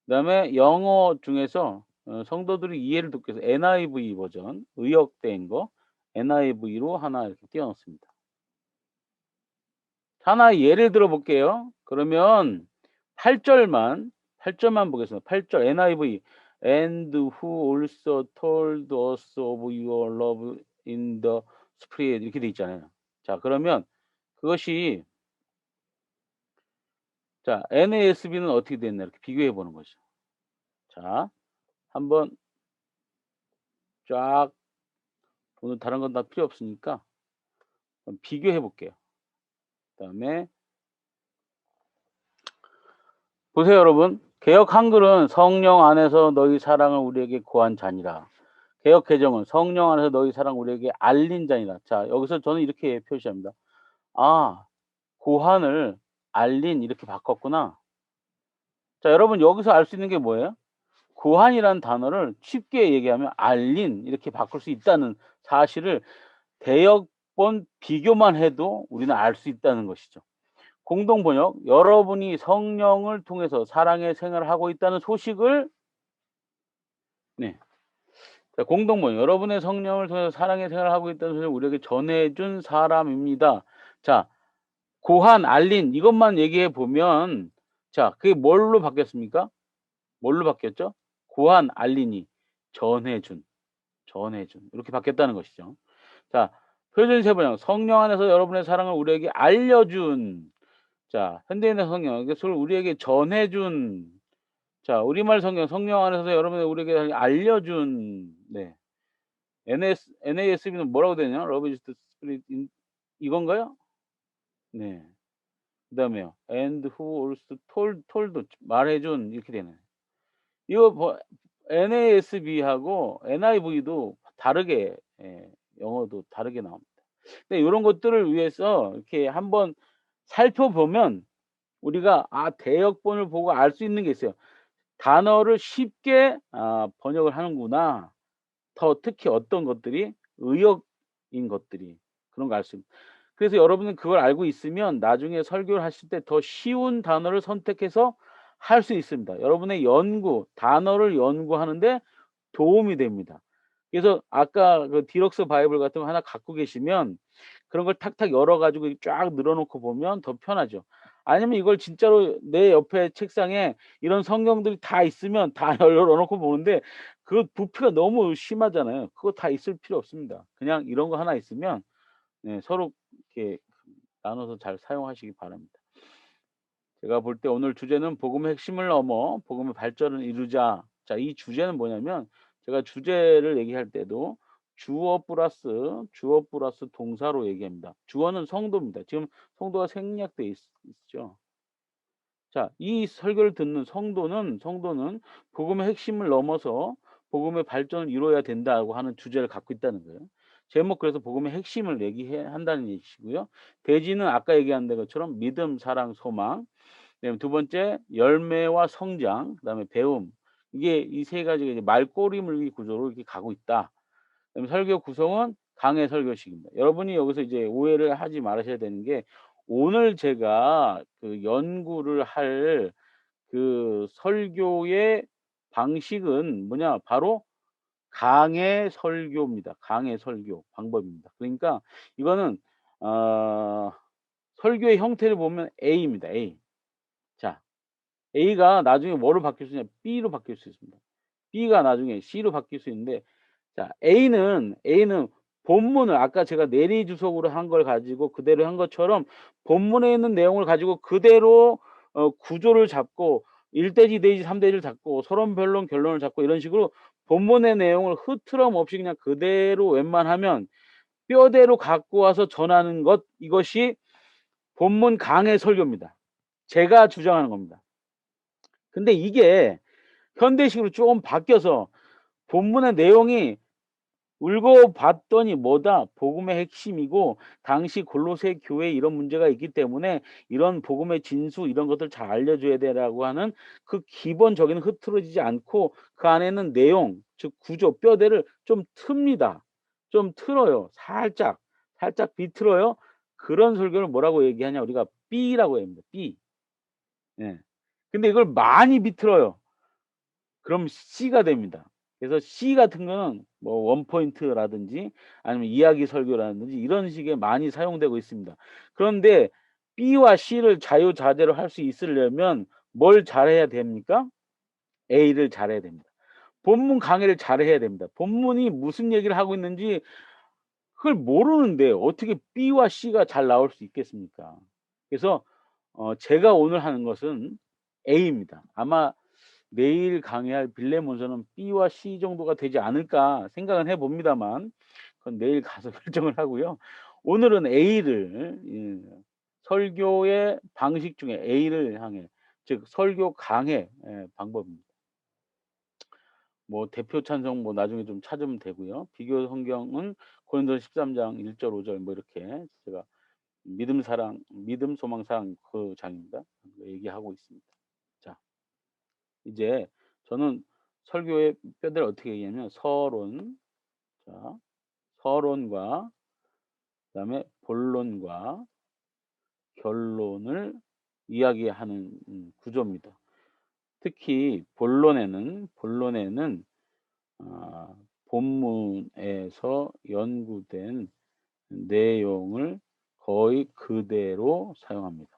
그다음에 영어 중에서 성도들이 이해를 돕기 위해서 NIV 버전 의역된 거 NIV로 하나 이렇게 띄워 놓습니다. 하나 예를 들어 볼게요. 그러면 8절만 보겠습니다. 8절 NIV And who also told us of your love in the spirit 이렇게 돼 있잖아요. 자, 그러면 그것이 자, NASB는 어떻게 됐나 이렇게 비교해 보는 거죠. 자, 한번 쫙 오늘 다른 건 다 필요 없으니까 비교해 볼게요. 그다음에 보세요, 여러분. 개역 한글은 성령 안에서 너희 사랑을 우리에게 구한 자니라. 개역 개정은 성령 안에서 너희 사랑 우리에게 알린 자니라. 자, 여기서 저는 이렇게 표시합니다. 아, 고한을 알린 이렇게 바꿨구나. 자, 여러분 여기서 알 수 있는 게 뭐예요? 고한이라는 단어를 쉽게 얘기하면 알린 이렇게 바꿀 수 있다는 사실을 대역본 비교만 해도 우리는 알 수 있다는 것이죠. 공동 번역, 여러분이 성령을 통해서 사랑의 생활을 하고 있다는 소식을 네. 자, 공동 번역, 여러분의 성령을 통해서 사랑의 생활을 하고 있다는 소식을 우리에게 전해 준 사람입니다. 자, 고한, 알린 이것만 얘기해 보면 자, 그게 뭘로 바뀌었습니까? 뭘로 바뀌었죠? 고한, 알린이 전해 준 이렇게 바뀌었다는 것이죠. 자, 표준 세번역, 성령 안에서 여러분의 사랑을 우리에게 알려준 자, 현대인의 성경 그것을 우리에게 전해준 자, 우리말 성경 성령 안에서 여러분의 우리에게 알려준 네. NASB는 뭐라고 되냐? Love is the Spirit 이건가요? 네. 그다음에요. And who also told 말해준 이렇게 되네. 이거 NASB하고 NIV도 다르게 영어도 다르게 나옵니다. 근데 요런 것들을 위해서 이렇게 한번 살펴보면 우리가 대역본을 보고 알 수 있는 게 있어요. 단어를 쉽게 번역을 하는구나. 더 특히 어떤 것들이 의역인 것들이 그런 거 알 수 있 그래서 여러분은 그걸 알고 있으면 나중에 설교를 하실 때 더 쉬운 단어를 선택해서 할 수 있습니다. 여러분의 연구, 단어를 연구하는 데 도움이 됩니다. 그래서 아까 그 디럭스 바이블 같은 거 하나 갖고 계시면 그런 걸 탁탁 열어 가지고 쫙 늘어 놓고 보면 더 편하죠. 아니면 이걸 진짜로 내 옆에 책상에 이런 성경들이 다 있으면 다 열어 놓고 보는데 그 부피가 너무 심하잖아요. 그거 다 있을 필요 없습니다. 그냥 이런 거 하나 있으면 서로 이렇게 나눠서 잘 사용하시기 바랍니다. 제가 볼 때 오늘 주제는 복음의 핵심을 넘어 복음의 발전을 이루자. 자, 이 주제는 뭐냐면 제가 주제를 얘기할 때도 주어 플러스 동사로 얘기합니다. 주어는 성도입니다. 지금 성도가 생략돼 있죠. 자, 이 설교를 듣는 성도는 복음의 핵심을 넘어서 복음의 발전을 이루어야 된다고 하는 주제를 갖고 있다는 거예요. 제목 그래서 복음의 핵심을 얘기해 한다는 얘기시고요. 대지는 아까 얘기한 것처럼 믿음, 사랑, 소망. 그다음에 두 번째 열매와 성장, 그다음에 배움. 이게 이 세 가지가 이제 말꼬리물리 구조로 이렇게 가고 있다. 그다음에 설교 구성은 강해 설교식입니다. 여러분이 여기서 이제 오해를 하지 말으셔야 되는 게 오늘 제가 그 연구를 할 그 설교의 방식은 뭐냐? 바로 강해 설교입니다. 강해 설교 방법입니다. 그러니까 이거는 어 설교의 형태를 보면 A입니다. A. 자, A가 나중에 뭐로 바뀔 수 있냐? B로 바뀔 수 있습니다. B가 나중에 C로 바뀔 수 있는데 자, A는 본문을 아까 제가 내리주석으로 한 걸 가지고 그대로 한 것처럼 본문에 있는 내용을 가지고 그대로 구조를 잡고 1 대지, 2 대지, 3 대지를 잡고 서론, 변론, 결론을 잡고 이런 식으로 본문의 내용을 흐트럼 없이 그냥 그대로 웬만하면 뼈대로 갖고 와서 전하는 것 이것이 본문 강해 설교입니다. 제가 주장하는 겁니다. 근데 이게 현대식으로 조금 바뀌어서 본문의 내용이 읽어봤더니 뭐다? 복음의 핵심이고 당시 골로새 교회에 이런 문제가 있기 때문에 이런 복음의 진수 이런 것들 잘 알려줘야 되라고 하는 그 기본적인 흐트러지지 않고 그 안에는 내용 즉 구조 뼈대를 좀 틉니다. 좀 틀어요. 살짝 비틀어요. 그런 설교를 뭐라고 얘기하냐 우리가 B라고 합니다. B. 예. 근데 이걸 많이 비틀어요. 그럼 C가 됩니다. 그래서 C 같은 거는 뭐 원 포인트라든지 아니면 이야기 설교라든지 이런 식의 많이 사용되고 있습니다. 그런데 B와 C를 자유자재로 할 수 있으려면 뭘 잘해야 됩니까? A를 잘해야 됩니다. 본문 강의를 잘해야 됩니다. 본문이 무슨 얘기를 하고 있는지 그걸 모르는데 어떻게 B와 C가 잘 나올 수 있겠습니까? 그래서 제가 오늘 하는 것은 A입니다. 아마 내일 강의할 빌레몬서는 B와 C 정도가 되지 않을까 생각은 해 봅니다만 그건 내일 가서 결정을 하고요. 오늘은 A를 설교의 방식 중에 A를 향해 즉 설교 강해 방법입니다. 뭐 대표 찬송 뭐 나중에 좀 찾으면 되고요. 비교 성경은 고린도서 13장 1절 5절 뭐 이렇게 제가 믿음, 소망, 사랑 그 장입니다. 얘기하고 있습니다. 자, 이제 저는 설교의 뼈대를 어떻게 얘기하냐면 자, 서론과 그다음에 본론과 결론을 이야기하는 구조입니다. 특히 본론에는 본문에서 연구된 내용을 거의 그대로 사용합니다.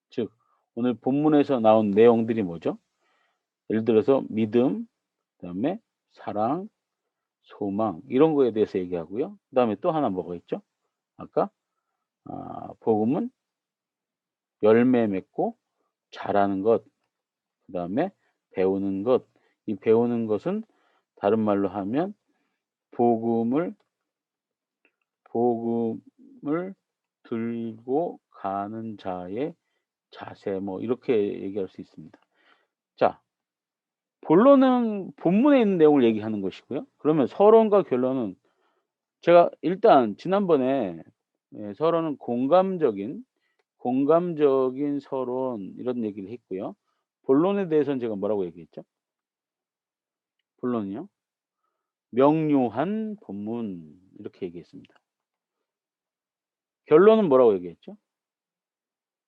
즉 오늘 본문에서 나온 내용들이 뭐죠? 예를 들어서 믿음, 그다음에 사랑, 소망 이런 거에 대해서 얘기하고요. 그다음에 또 하나 뭐가 있죠? 아까 복음은 열매 맺고 자라는 것, 그다음에 배우는 것. 이 배우는 것은 다른 말로 하면 복음을 복음을 들고 가는 자의 자세 뭐 이렇게 얘기할 수 있습니다. 자, 본론은 본문에 있는 내용을 얘기하는 것이고요. 그러면 서론과 결론은 제가 일단 지난번에 서론은 공감적인 서론 이런 얘기를 했고요. 본론에 대해서는 제가 뭐라고 얘기했죠? 본론이요. 명료한 본문 이렇게 얘기했습니다. 결론은 뭐라고 얘기했죠?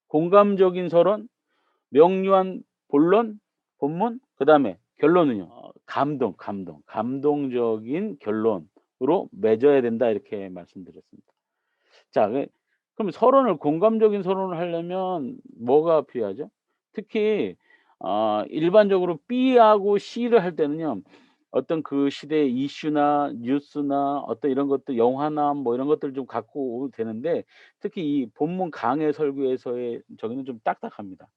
공감적인 서론, 명료한 본문, 그다음에 결론은요. 감동적인 결론으로 맺어야 된다 이렇게 말씀드렸습니다. 자, 그럼 공감적인 서론을 하려면 뭐가 필요하죠? 특히 일반적으로 B하고 C를 할 때는요. 어떤 그 시대의 이슈나 뉴스나 어떤 이런 것들 영화나 뭐 이런 것들을 좀 갖고 오도 되는데 특히 이 본문 강해 설교에서의 저기는 좀 딱딱합니다.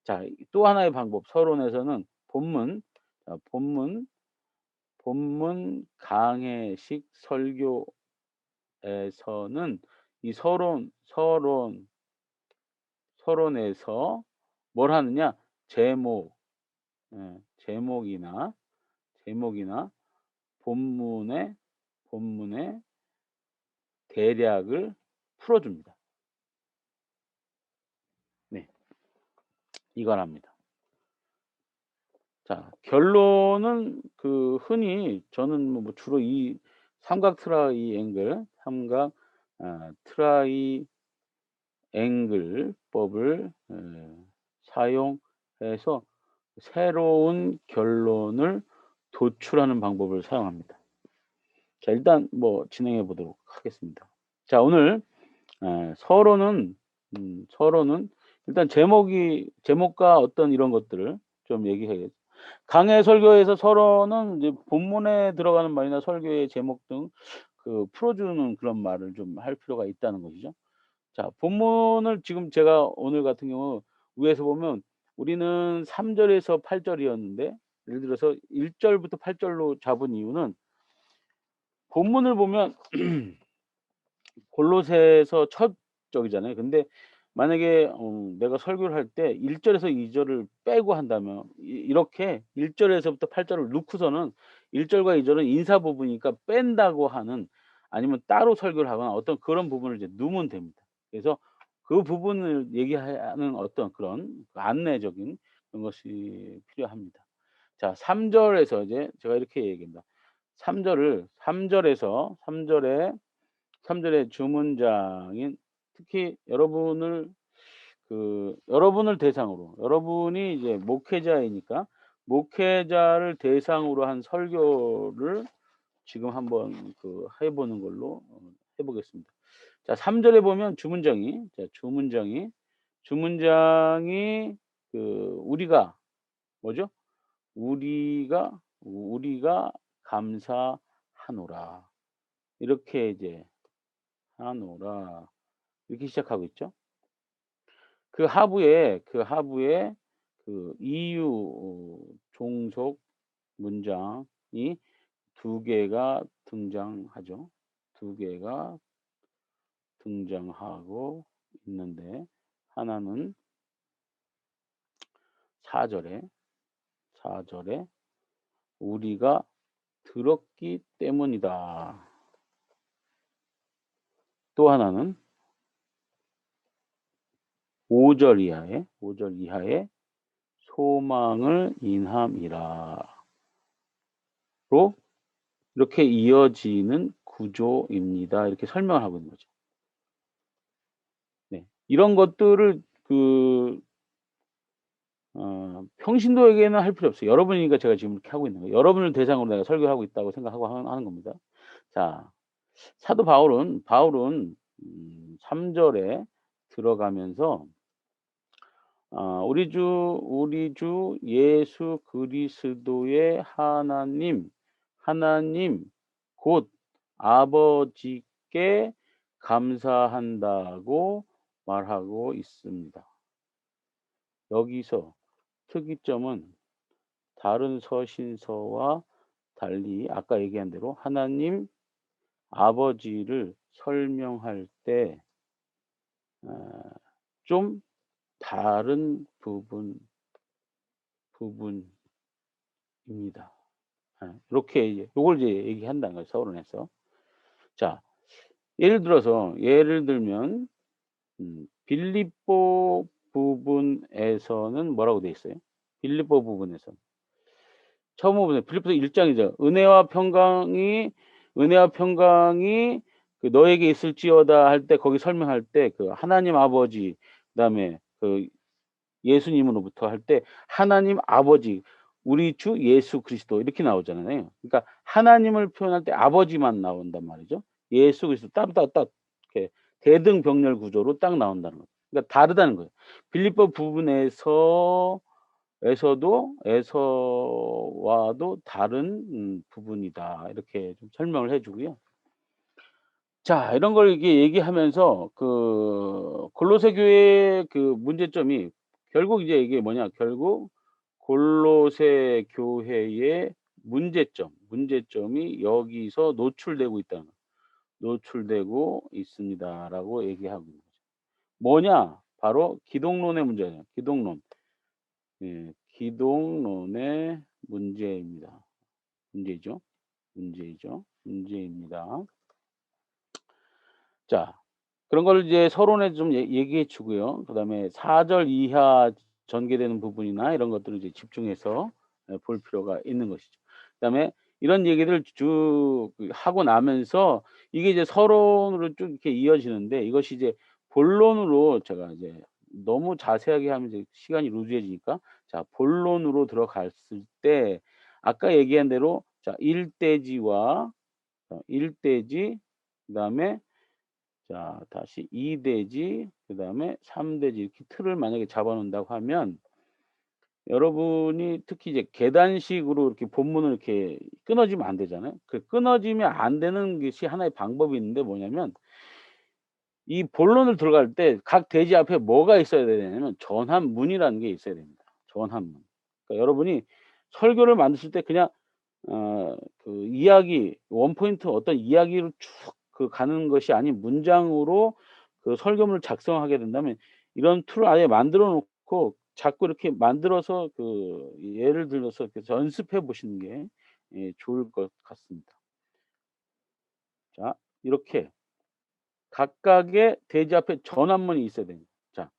자, 또 하나의 방법 서론에서는 자 본문 강해식 설교에서는 이 서론에서 뭘 하느냐? 제목, 제목이나 본문의 대략을 풀어 줍니다. 네. 이걸 합니다. 자, 결론은 흔히 저는 뭐 주로 이 삼각 트라이앵글, 트라이앵글법을 사용해서 새로운 결론을 도출하는 방법을 사용합니다. 자, 일단 뭐 진행해 보도록 하겠습니다. 자, 오늘 서론은 일단 제목과 어떤 이런 것들을 좀 얘기해야겠 강해 설교에서 서론은 이제 본문에 들어가는 말이나 설교의 제목 등 풀어주는 그런 말을 좀 할 필요가 있다는 것이죠. 자, 본문을 지금 제가 오늘 같은 경우 위에서 보면 우리는 3 절에서 8 절이었는데 예를 들어서 1 절부터 8 절로 잡은 이유는 본문을 보면 골로새서 첫 적이잖아요. 근데 만약에 내가 설교를 할 때 1 절에서 2 절을 빼고 한다면 이렇게 1 절에서부터 8 절을 넣고서는 1 절과 2 절은 인사 부분이니까 뺀다고 하는 아니면 따로 설교를 하거나 어떤 그런 부분을 이제 넣으면 됩니다. 그래서 그 부분을 얘기하는 어떤 그런 안내적인 그런 것이 필요합니다. 자, 3 절에서 이제 제가 이렇게 얘기합니다. 3 절에서 3 절의 주문장인 특히 여러분을 대상으로 여러분이 이제 목회자이니까 목회자를 대상으로 한 설교를 지금 한번 해 보는 걸로 해 보겠습니다. 자, 3 절에 보면 주문장이 우리가 뭐죠? 우리가 감사하노라. 이렇게 이제 하노라. 이렇게 시작하고 있죠. 그 하부에 이유 종속 문장이 2 개가 등장하죠. 2 개가 등장하고 있는데 하나는 4 절에 우리가 들었기 때문이다. 또 하나는 5절 이하에 소망을 인함이라. 로 이렇게 이어지는 구조입니다. 이렇게 설명을 하고 있는 거죠. 네. 이런 것들을 평신도에게는 할 필요 없어요. 여러분이니까 제가 지금 이렇게 하고 있는 거예요. 여러분을 대상으로 내가 설교하고 있다고 생각하고 하는 겁니다. 자, 사도 바울은 3 절에 들어가면서 우리 주 예수 그리스도의 하나님 곧 아버지께 감사한다고 말하고 있습니다. 여기서 특이점은 다른 서신서와 달리 아까 얘기한 대로 하나님 아버지를 설명할 때 좀 다른 부분입니다. 이렇게 요걸 이제 얘기한다는 거예요, 서론에서. 자, 예를 들면 빌립보 부분에서는 뭐라고 돼 있어요? 빌립보 부분에서는. 처음 보면 빌립보서 1 장이죠. 은혜와 평강이 그 너에게 있을지어다 할 때 거기 설명할 때 그 하나님 아버지 그다음에 그 예수님으로부터 할 때 하나님 아버지 우리 주 예수 그리스도 이렇게 나오잖아요. 그러니까 하나님을 표현할 때 아버지만 나온단 말이죠. 예수 그리스도 딱 이렇게 대등병렬 구조로 딱 나온다는 거죠. 그러니까 다르다는 거예요. 빌립보 부분에서 에서와도 다른 부분이다. 이렇게 좀 설명을 해 주고요. 자, 이런 걸 이렇게 얘기하면서 그 골로새 교회의 그 문제점이 결국 이제 이게 뭐냐, 결국 골로새 교회의 문제점이 여기서 노출되고 있다는 거, 노출되고 있습니다라고 얘기하고 있는 거죠. 뭐냐? 바로 기독론의 문제예요. 기독론. 예. 기독론의 문제입니다. 문제이죠. 문제입니다. 자, 그런 걸 이제 서론에 좀 얘기해 주고요. 그다음에 4절 이하 전개되는 부분이나 이런 것들을 이제 집중해서 볼 필요가 있는 것이죠. 그다음에 이런 얘기를 쭉 하고 나면서 이게 이제 서론으로 쭉 이렇게 이어지는데 이것이 이제 본론으로 제가 이제 너무 자세하게 하면 이제 시간이 루즈해지니까 자, 본론으로 들어갔을 때 아까 얘기한 대로 자, 일대지와 일대지 그다음에 자, 다시 2 대지 그다음에 3 대지 이렇게 틀을 만약에 잡아 놓는다고 하면 여러분이 특히 이제 계단식으로 이렇게 본문을 이렇게 끊어지면 안 되잖아요. 그 끊어지면 안 되는 것이 하나의 방법이 있는데 뭐냐면 이 본론을 들어갈 때 각 대지 앞에 뭐가 있어야 되냐면 전환문이라는 게 있어야 됩니다. 전환문. 그러니까 여러분이 설교를 만드실 때 그냥 그 이야기 원포인트 어떤 이야기로 쭉 그 가는 것이 아닌 문장으로 그 설교문을 작성하게 된다면 이런 툴을 아예 만들어 놓고 자꾸 이렇게 만들어서 그 예를 들어서 이렇게 연습해 보시는 게 예 좋을 것 같습니다. 자, 이렇게 각각의 대지 앞에 전환문이 있어야 됩니다. 자,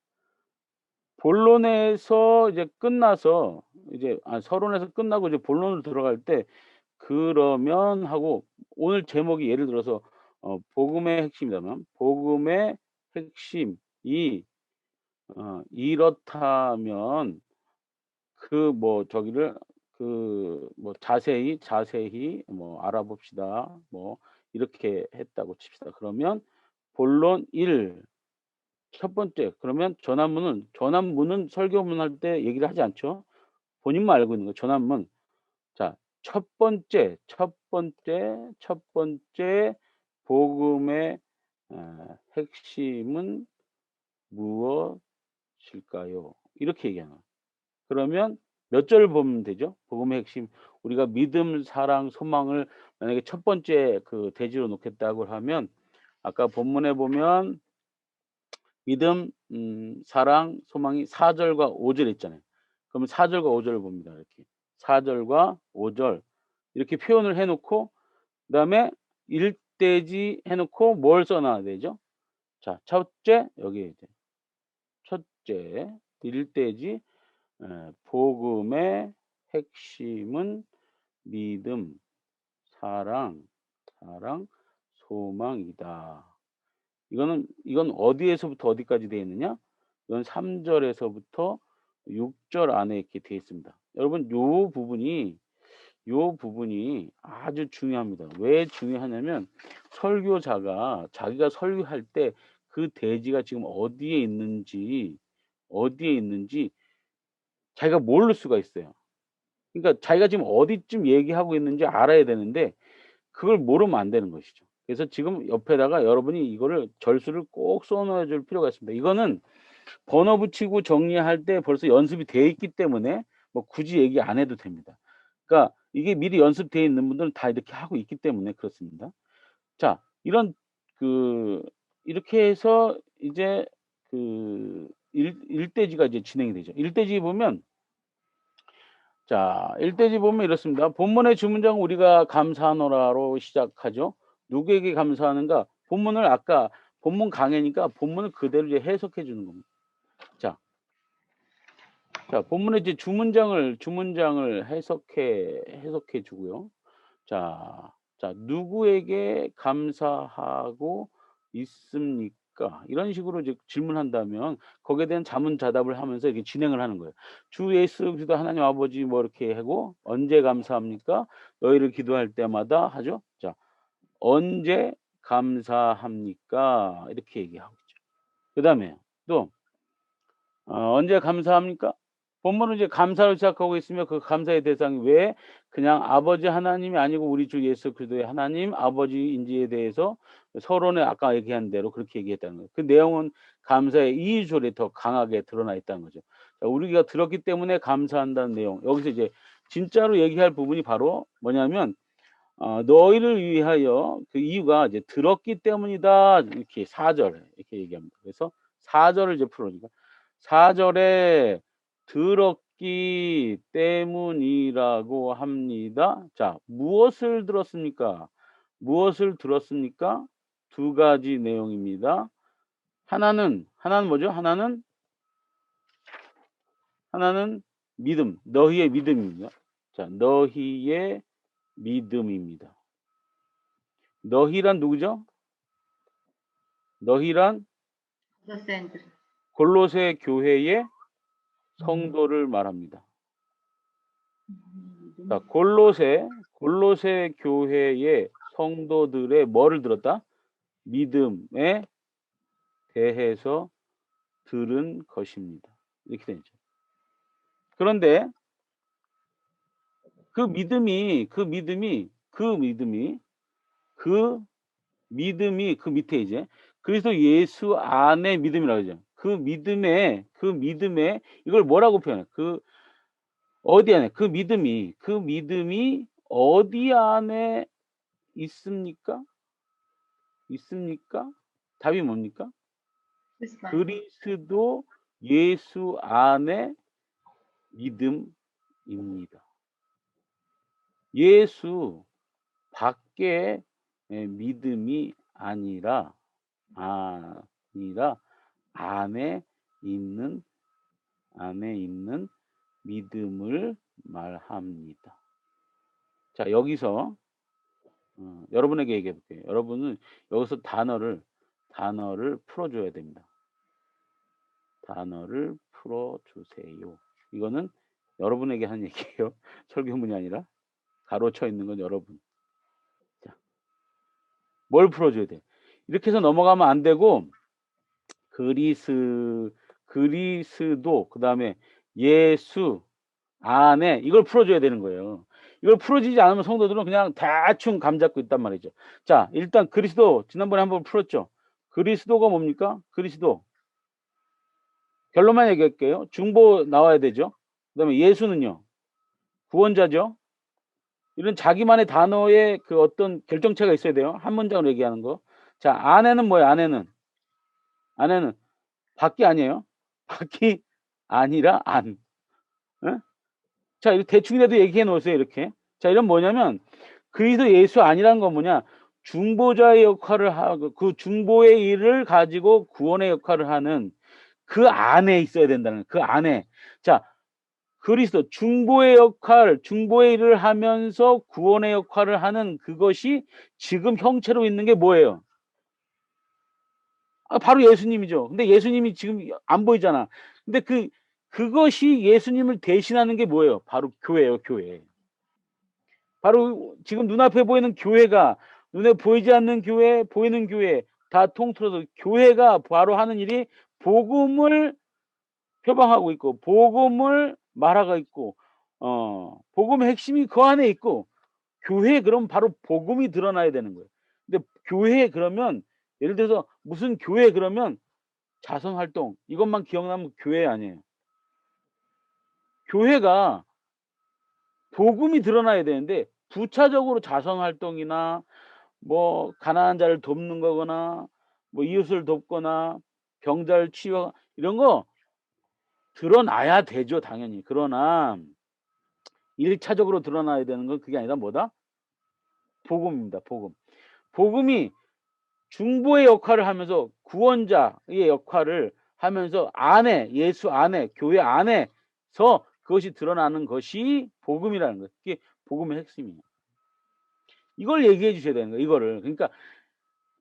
본론에서 이제 끝나서 이제 서론에서 끝나고 이제 본론으로 들어갈 때 그러면 하고 오늘 제목이 예를 들어서 복음의 핵심이라면 복음의 핵심이 이렇다면 그 뭐 저기를 그 뭐 자세히 뭐 알아봅시다. 뭐 이렇게 했다고 칩시다. 그러면 본론 1 첫 번째 그러면 전환문은 설교문 할 때 얘기를 하지 않죠. 본인만 알고 있는 거예요. 전환문. 자, 첫 번째 복음의 핵심은 무엇일까요? 이렇게 얘기하는 거예요. 그러면 몇 절을 보면 되죠? 복음의 핵심 우리가 믿음, 사랑, 소망을 만약에 첫 번째 그 대지로 놓겠다고 하면 아까 본문에 보면 믿음, 사랑, 소망이 4 절과 5절 있잖아요. 그러면 4 절과 5 절을 봅니다. 이렇게. 4 절과 5절 이렇게 표현을 해 놓고 그다음에 일대지 해 놓고 뭘 써 놔야 되죠? 자, 첫째 여기에 이제 첫째 일대지 복음의 핵심은 믿음, 사랑, 소망이다. 이건 어디에서부터 어디까지 되어 있느냐? 이건 3 절에서부터 6절 안에 이렇게 되어 있습니다. 여러분 요 부분이 아주 중요합니다. 왜 중요하냐면 설교자가 자기가 설교할 때 그 대지가 지금 어디에 있는지 자기가 모를 수가 있어요. 그러니까 자기가 지금 어디쯤 얘기하고 있는지 알아야 되는데 그걸 모르면 안 되는 것이죠. 그래서 지금 옆에다가 여러분이 이거를 절수를 꼭 써 놓아 줄 필요가 있습니다. 이거는 번호 붙이고 정리할 때 벌써 연습이 돼 있기 때문에 뭐 굳이 얘기 안 해도 됩니다. 그러니까 이게 미리 연습되어 있는 분들은 다 이렇게 하고 있기 때문에 그렇습니다. 자, 이런 그 이렇게 해서 이제 그 일대지가 이제 진행이 되죠. 일대지 보면 자, 일대지 보면 이렇습니다. 본문의 주문장은 우리가 감사하노라로 시작하죠. 누구에게 감사하는가? 본문을 아까 본문 강해니까 본문을 그대로 이제 해석해 주는 겁니다. 자. 자, 본문의 이제 주문장을 해석해 주고요. 자, 누구에게 감사하고 있습니까? 이런 식으로 이제 질문한다면 거기에 대한 자문자답을 하면서 이렇게 진행을 하는 거예요. 주 예수 그리스도 하나님 아버지 뭐 이렇게 하고 언제 감사합니까? 너희를 기도할 때마다 하죠. 자, 언제 감사합니까? 이렇게 얘기하고 있죠. 그다음에 또 언제 감사합니까? 본문은 이제 감사로 시작하고 있으며 그 감사의 대상이 왜 그냥 아버지 하나님이 아니고 우리 주 예수 그리스도의 하나님 아버지인지에 대해서 서론에 아까 얘기한 대로 그렇게 얘기했다는 거예요. 그 내용은 감사의 이유절에 더 강하게 드러나 있다는 거죠. 자, 우리가 들었기 때문에 감사한다는 내용. 여기서 이제 진짜로 얘기할 부분이 바로 뭐냐면 너희를 위하여 그 이유가 이제 들었기 때문이다. 이렇게 4절에 이렇게 얘기합니다. 그래서 4절을 이제 풀어니까 4절에 들었기 때문이라고 합니다. 자, 무엇을 들었습니까? 무엇을 들었습니까? 두 가지 내용입니다. 하나는 뭐죠? 하나는 믿음, 너희의 믿음입니다. 자, 너희의 믿음입니다. 너희란 누구죠? 너희란 The center. 골로새 교회의 성도를 말합니다. 자, 골로새 교회의 성도들의 뭐를 들었다? 믿음에 대해서 들은 것입니다. 이렇게 되죠. 그런데 그 믿음이 그 밑에 이제 그리스도 예수 안에 믿음이라고 하죠. 그 믿음에 이걸 뭐라고 표현해? 어디 안에 그 믿음이 어디 안에 있습니까? 답이 뭡니까? This line. 그리스도 예수 안에 믿음입니다. 예수 밖에 믿음이 아니라 안에 있는 믿음을 말합니다. 자, 여기서 여러분에게 얘기해 볼게요. 여러분은 여기서 단어를 풀어줘야 됩니다. 단어를 풀어주세요. 이거는 여러분에게 한 얘기예요. 설교문이 아니라 가로쳐 있는 건 여러분. 자, 뭘 풀어줘야 돼? 이렇게 해서 넘어가면 안 되고 그리스도 그다음에 예수 안에 이걸 풀어줘야 되는 거예요. 이걸 풀어지지 않으면 성도들은 그냥 대충 감 잡고 있단 말이죠. 자, 일단 그리스도 지난번에 한번 풀었죠. 그리스도가 뭡니까? 그리스도 결론만 얘기할게요. 중보 나와야 되죠. 그다음에 예수는요. 구원자죠. 이런 자기만의 단어에 그 어떤 결정체가 있어야 돼요. 한 문장으로 얘기하는 거. 자, 안에는 뭐예요? 안에는 밖이 아니에요. 밖이 아니라 안. 예? 자, 이거 대충이라도 얘기해 놓으세요. 이렇게. 자, 이런 뭐냐면 그리스도 예수 아니라는 건 뭐냐? 중보자의 역할을 하고 그 중보의 일을 가지고 구원의 역할을 하는 그 안에 있어야 된다는 그 안에. 자, 그리스도 중보의 일을 하면서 구원의 역할을 하는 그것이 지금 형체로 있는 게 뭐예요? 바로 예수님이죠. 근데 예수님이 지금 안 보이잖아. 근데 그것이 예수님을 대신하는 게 뭐예요? 바로 교회예요, 교회. 바로 지금 눈앞에 보이는 교회가 눈에 보이지 않는 교회, 보이는 교회 다 통틀어서 교회가 바로 하는 일이 복음을 표방하고 있고 복음을 말하고 있고 복음의 핵심이 그 안에 있고 교회 그럼 바로 복음이 드러나야 되는 거예요. 근데 교회 그러면 예를 들어서 무슨 교회 그러면 자선 활동 이것만 기억나면 교회 아니에요. 교회가 복음이 드러나야 되는데 부차적으로 자선 활동이나 뭐 가난한 자를 돕는 거거나 뭐 이웃을 돕거나 병자를 치유 이런 거 드러나야 되죠, 당연히. 그러나 1차적으로 드러나야 되는 건 그게 아니라 뭐다? 복음입니다. 복음. 복음이 중보의 역할을 하면서 구원자의 역할을 하면서 안에 예수 안에 교회 안에서 그것이 드러나는 것이 복음이라는 거예요. 그게 복음의 핵심이에요. 이걸 얘기해 주셔야 되는 거예요. 이거를. 그러니까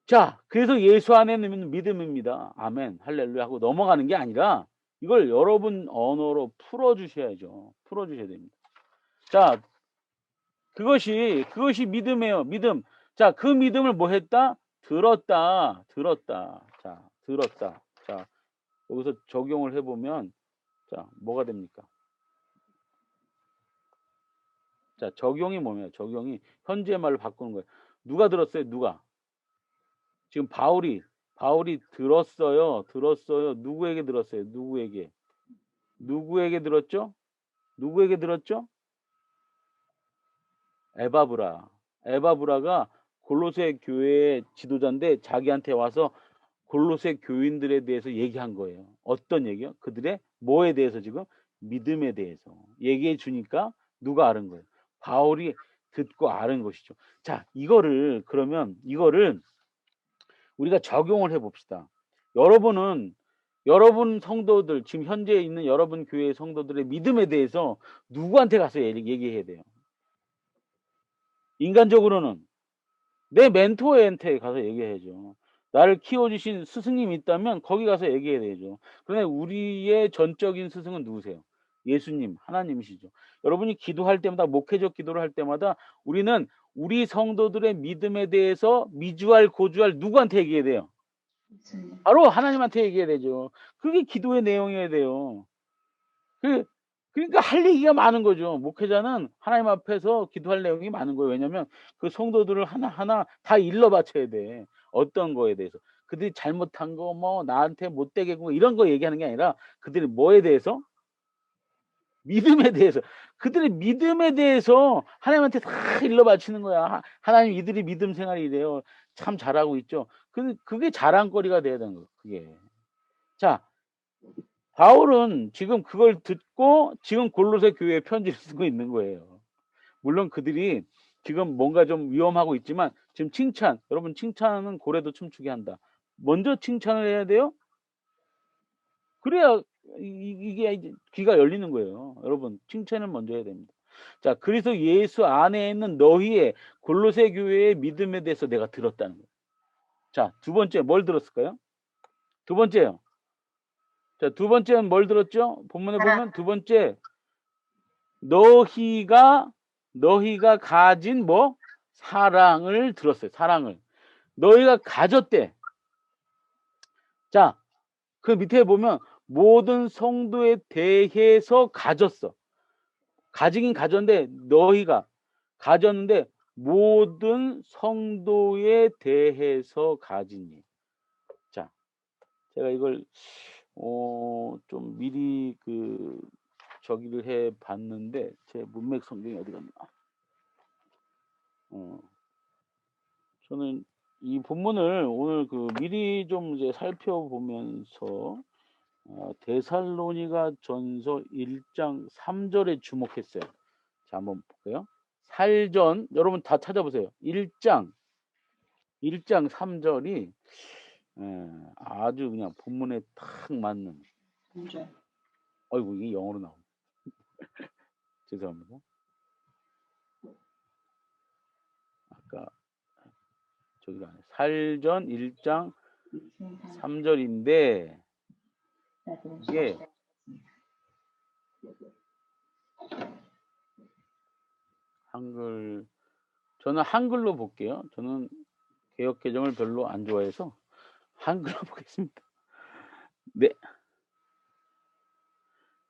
자, 그래서 예수 안에는 믿음입니다. 아멘, 할렐루야 하고 넘어가는 게 아니라 이걸 여러분 언어로 풀어 주셔야죠. 풀어 주셔야 됩니다. 자, 그것이 믿음이에요. 믿음. 자, 그 믿음을 뭐 했다? 들었다. 자, 들었다. 자, 여기서 적용을 해보면, 자, 뭐가 됩니까? 자, 적용이 뭐냐? 적용이 현재 말로 바꾸는 거예요. 누가 들었어요? 누가? 지금 바울이 들었어요. 누구에게 들었어요? 누구에게 들었죠? 누구에게 들었죠? 에바브라가 골로새 교회의 지도자인데 자기한테 와서 골로새 교인들에 대해서 얘기한 거예요. 어떤 얘기요? 그들의 뭐에 대해서 지금? 믿음에 대해서 얘기해 주니까 누가 아는 거예요? 바울이 듣고 아는 것이죠. 자, 그러면 이거를 우리가 적용을 해 봅시다. 여러분 성도들, 지금 현재 있는 여러분 교회 성도들의 믿음에 대해서 누구한테 가서 얘기해야 돼요? 인간적으로는 내 멘토한테 가서 얘기해야죠. 나를 키워주신 스승님이 있다면 거기 가서 얘기해야 되죠. 그런데 우리의 전적인 스승은 누구세요? 예수님, 하나님이시죠. 여러분이 기도할 때마다, 목회적 기도를 할 때마다 우리는 우리 성도들의 믿음에 대해서 미주알, 고주알 누구한테 얘기해야 돼요? 바로 하나님한테 얘기해야 되죠. 그게 기도의 내용이어야 돼요. 그러니까 할 얘기가 많은 거죠. 목회자는 하나님 앞에서 기도할 내용이 많은 거예요. 왜냐하면 그 성도들을 하나하나 다 일러 바쳐야 돼. 어떤 거에 대해서. 그들이 잘못한 거, 뭐 나한테 못되게 구 이런 거 얘기하는 게 아니라 그들이 뭐에 대해서? 믿음에 대해서. 그들의 믿음에 대해서 하나님한테 다 일러 바치는 거야. 하나님 이들이 믿음 생활이 이래요. 참 잘하고 있죠. 그게 자랑거리가 돼야 되는 거예요. 그게. 자, 바울은 지금 그걸 듣고 지금 골로새 교회에 편지를 쓰고 있는 거예요. 물론 그들이 지금 뭔가 좀 위험하고 있지만 지금 여러분 칭찬은 고래도 춤추게 한다. 먼저 칭찬을 해야 돼요. 그래야 이게 이제 귀가 열리는 거예요. 여러분 칭찬을 먼저 해야 됩니다. 자, 그래서 예수 안에 있는 너희의 골로새 교회의 믿음에 대해서 내가 들었다는 거예요. 자, 두 번째 뭘 들었을까요? 두 번째요. 자, 두 번째는 뭘 들었죠? 본문에 보면 두 번째 너희가 가진 뭐? 사랑을 들었어요. 사랑을. 너희가 가졌대. 자, 그 밑에 보면 모든 성도에 대해서 가졌어. 가지긴 가졌는데 너희가 가졌는데 모든 성도에 대해서 가지니. 자, 제가 이걸 좀 미리 저기를 해 봤는데 제 문맥 성경이 어디 갔나? 저는 이 본문을 오늘 미리 좀 이제 살펴보면서 데살로니가 전서 1장 3절에 주목했어요. 자, 한번 볼게요. 살전 여러분 다 찾아보세요. 1장 3절이 아주 그냥 본문에 탁 맞는. 어이구 이게 영어로 나오네. 죄송합니다. 아까 저기가 아니에요. 살전 1장 3절인데 이게 저는 한글로 볼게요. 저는 개역 개정을 별로 안 좋아해서 한글로 보겠습니다. 네.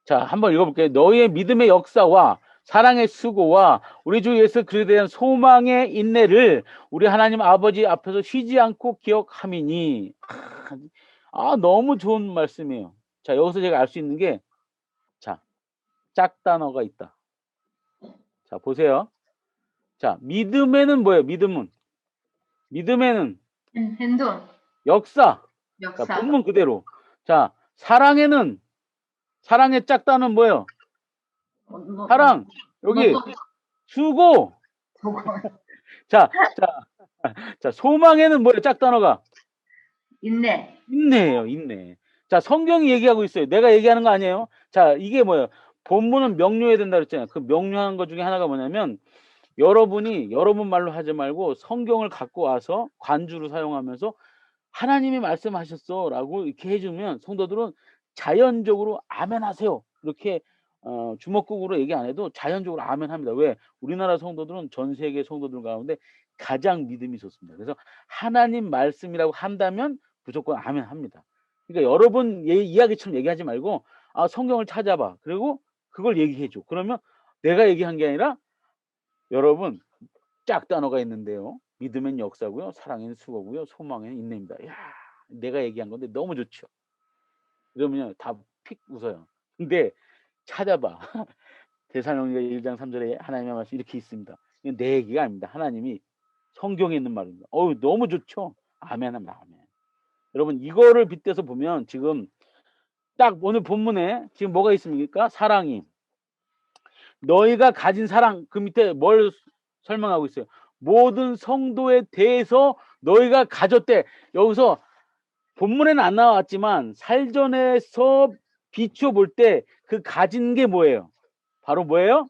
자, 한번 읽어볼게요. 너희의 믿음의 역사와 사랑의 수고와 우리 주 예수 그리스도에 대한 소망의 인내를 우리 하나님 아버지 앞에서 쉬지 않고 기억함이니. 너무 좋은 말씀이에요. 자, 여기서 제가 알 수 있는 게 자, 짝단어가 있다. 자, 보세요. 자, 믿음에는 뭐예요? 믿음에는 행동. 역사. 자, 본문 그대로. 자, 사랑의 짝단어는 뭐예요? 사랑. 여기 수고. 자, 자, 소망에는 뭐예요? 짝단어가 인내. 인내예요, 인내. 자, 성경이 얘기하고 있어요. 내가 얘기하는 거 아니에요. 자, 이게 뭐예요? 본문은 명료해야 된다 그랬잖아요. 그 명료한 것 중에 하나가 뭐냐면 여러분이 여러분 말로 하지 말고 성경을 갖고 와서 관주로 사용하면서 하나님이 말씀하셨어라고 이렇게 해주면 성도들은 자연적으로 아멘 하세요. 이렇게 주먹국으로 얘기 안 해도 자연적으로 아멘 합니다. 왜? 우리나라 성도들은 전 세계 성도들 가운데 가장 믿음이 좋습니다. 그래서 하나님 말씀이라고 한다면 무조건 아멘 합니다. 그러니까 여러분 이야기처럼 얘기하지 말고 성경을 찾아봐. 그리고 그걸 얘기해 줘. 그러면 내가 얘기한 게 아니라 여러분 짝단어가 있는데요. 믿음엔 역사고요. 사랑엔 수고고요. 소망엔 인내입니다. 야, 내가 얘기한 건데 너무 좋죠. 그러면 다 픽 웃어요. 근데 찾아봐. 데살로니가 1장 3절에 하나님의 말씀 이렇게 있습니다. 이건 내 얘기가 아닙니다. 하나님이 성경에 있는 말입니다. 어우, 너무 좋죠. 아멘 합니다. 아멘. 여러분 이거를 빗대서 보면 지금 딱 오늘 본문에 지금 뭐가 있습니까? 사랑이. 너희가 가진 사랑, 그 밑에 뭘 설명하고 있어요? 모든 성도에 대해서 너희가 가졌대. 여기서 본문에는 안 나왔지만 살전에서 비추어 볼 때 그 가진 게 뭐예요? 바로 뭐예요?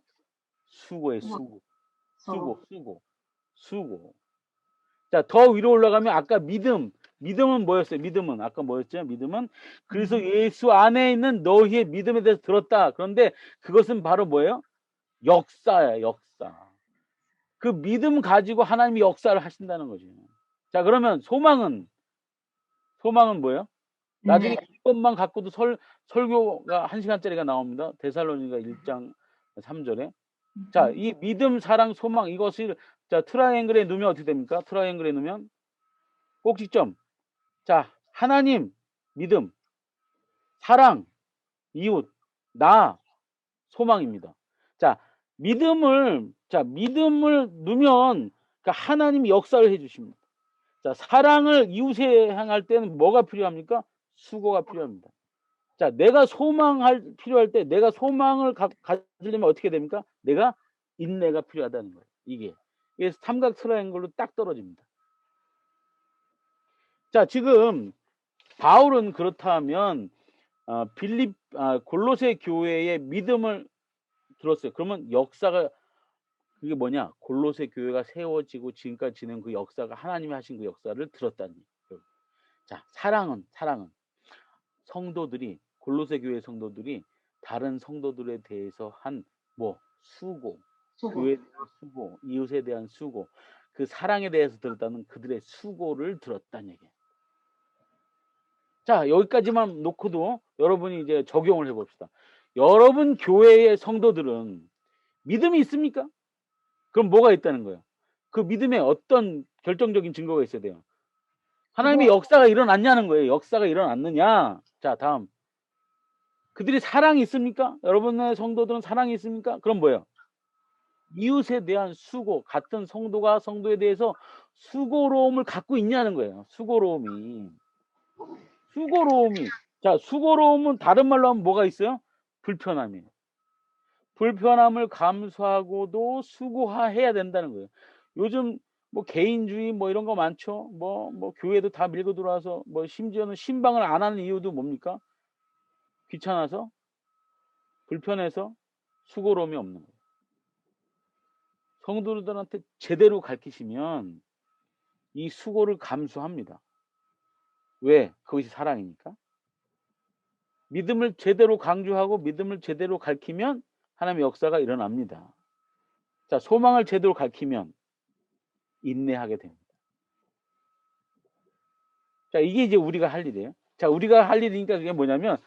수고예요. 수고. 자, 더 위로 올라가면 아까 믿음은 뭐였어요? 믿음은 아까 뭐였죠? 믿음은 그래서 예수 안에 있는 너희의 믿음에 대해서 들었다. 그런데 그것은 바로 뭐예요? 역사야, 역사. 그 믿음 가지고 하나님이 역사를 하신다는 거죠. 자, 그러면 소망은 뭐예요? 나중에 인내. 이것만 갖고도 설교가 1시간짜리가 나옵니다. 데살로니가 1장 3절에. 자, 이 믿음, 사랑, 소망 이것을 자, 트라이앵글에 넣으면 어떻게 됩니까? 트라이앵글에 넣으면 꼭지점. 자, 하나님, 믿음, 사랑, 이웃, 나, 소망입니다. 자, 믿음을 넣으면 그러니까 하나님이 역사를 해 주십니다. 자, 사랑을 이웃에 향할 때는 뭐가 필요합니까? 수고가 필요합니다. 자, 내가 필요할 때 내가 소망을 가지려면 어떻게 됩니까? 내가 인내가 필요하다는 거예요. 이게 삼각 트라이앵글로 딱 떨어집니다. 자, 지금 바울은 그렇다면 골로새 교회의 믿음을 들었어요. 그러면 역사가 그게 뭐냐? 골로새 교회가 세워지고 지금까지 지낸 그 역사가 하나님이 하신 그 역사를 들었다는 거예요. 자, 사랑은 성도들이 골로새 교회 성도들이 다른 성도들에 대해서 한 수고, 교회에 대한 수고, 이웃에 대한 수고, 그 사랑에 대해서 들었다는 그들의 수고를 들었다는 얘기예요. 자, 여기까지만 놓고도 여러분이 이제 적용을 해봅시다. 여러분 교회의 성도들은 믿음이 있습니까? 그럼 뭐가 있다는 거예요? 그 믿음에 어떤 결정적인 증거가 있어야 돼요? 하나님의 역사가 일어났냐는 거예요. 역사가 일어났느냐? 자, 다음. 그들이 사랑이 있습니까? 여러분의 성도들은 사랑이 있습니까? 그럼 뭐예요? 이웃에 대한 수고, 같은 성도가 성도에 대해서 수고로움을 갖고 있냐는 거예요. 수고로움이. 자, 수고로움은 다른 말로 하면 뭐가 있어요? 불편함이에요. 불편함을 감수하고도 수고해야 된다는 거예요. 요즘 개인주의 이런 거 많죠. 교회도 다 밀고 들어와서 심지어는 신방을 안 하는 이유도 뭡니까? 귀찮아서, 불편해서, 수고로움이 없는 거예요. 성도들한테 제대로 가르치시면 이 수고를 감수합니다. 왜? 그것이 사랑이니까. 믿음을 제대로 강조하고 믿음을 제대로 가르치면 하나님의 역사가 일어납니다. 자, 소망을 제대로 가르치면 인내하게 됩니다. 자, 이게 이제 우리가 할 일이에요. 자, 우리가 할 일이니까 그게 뭐냐면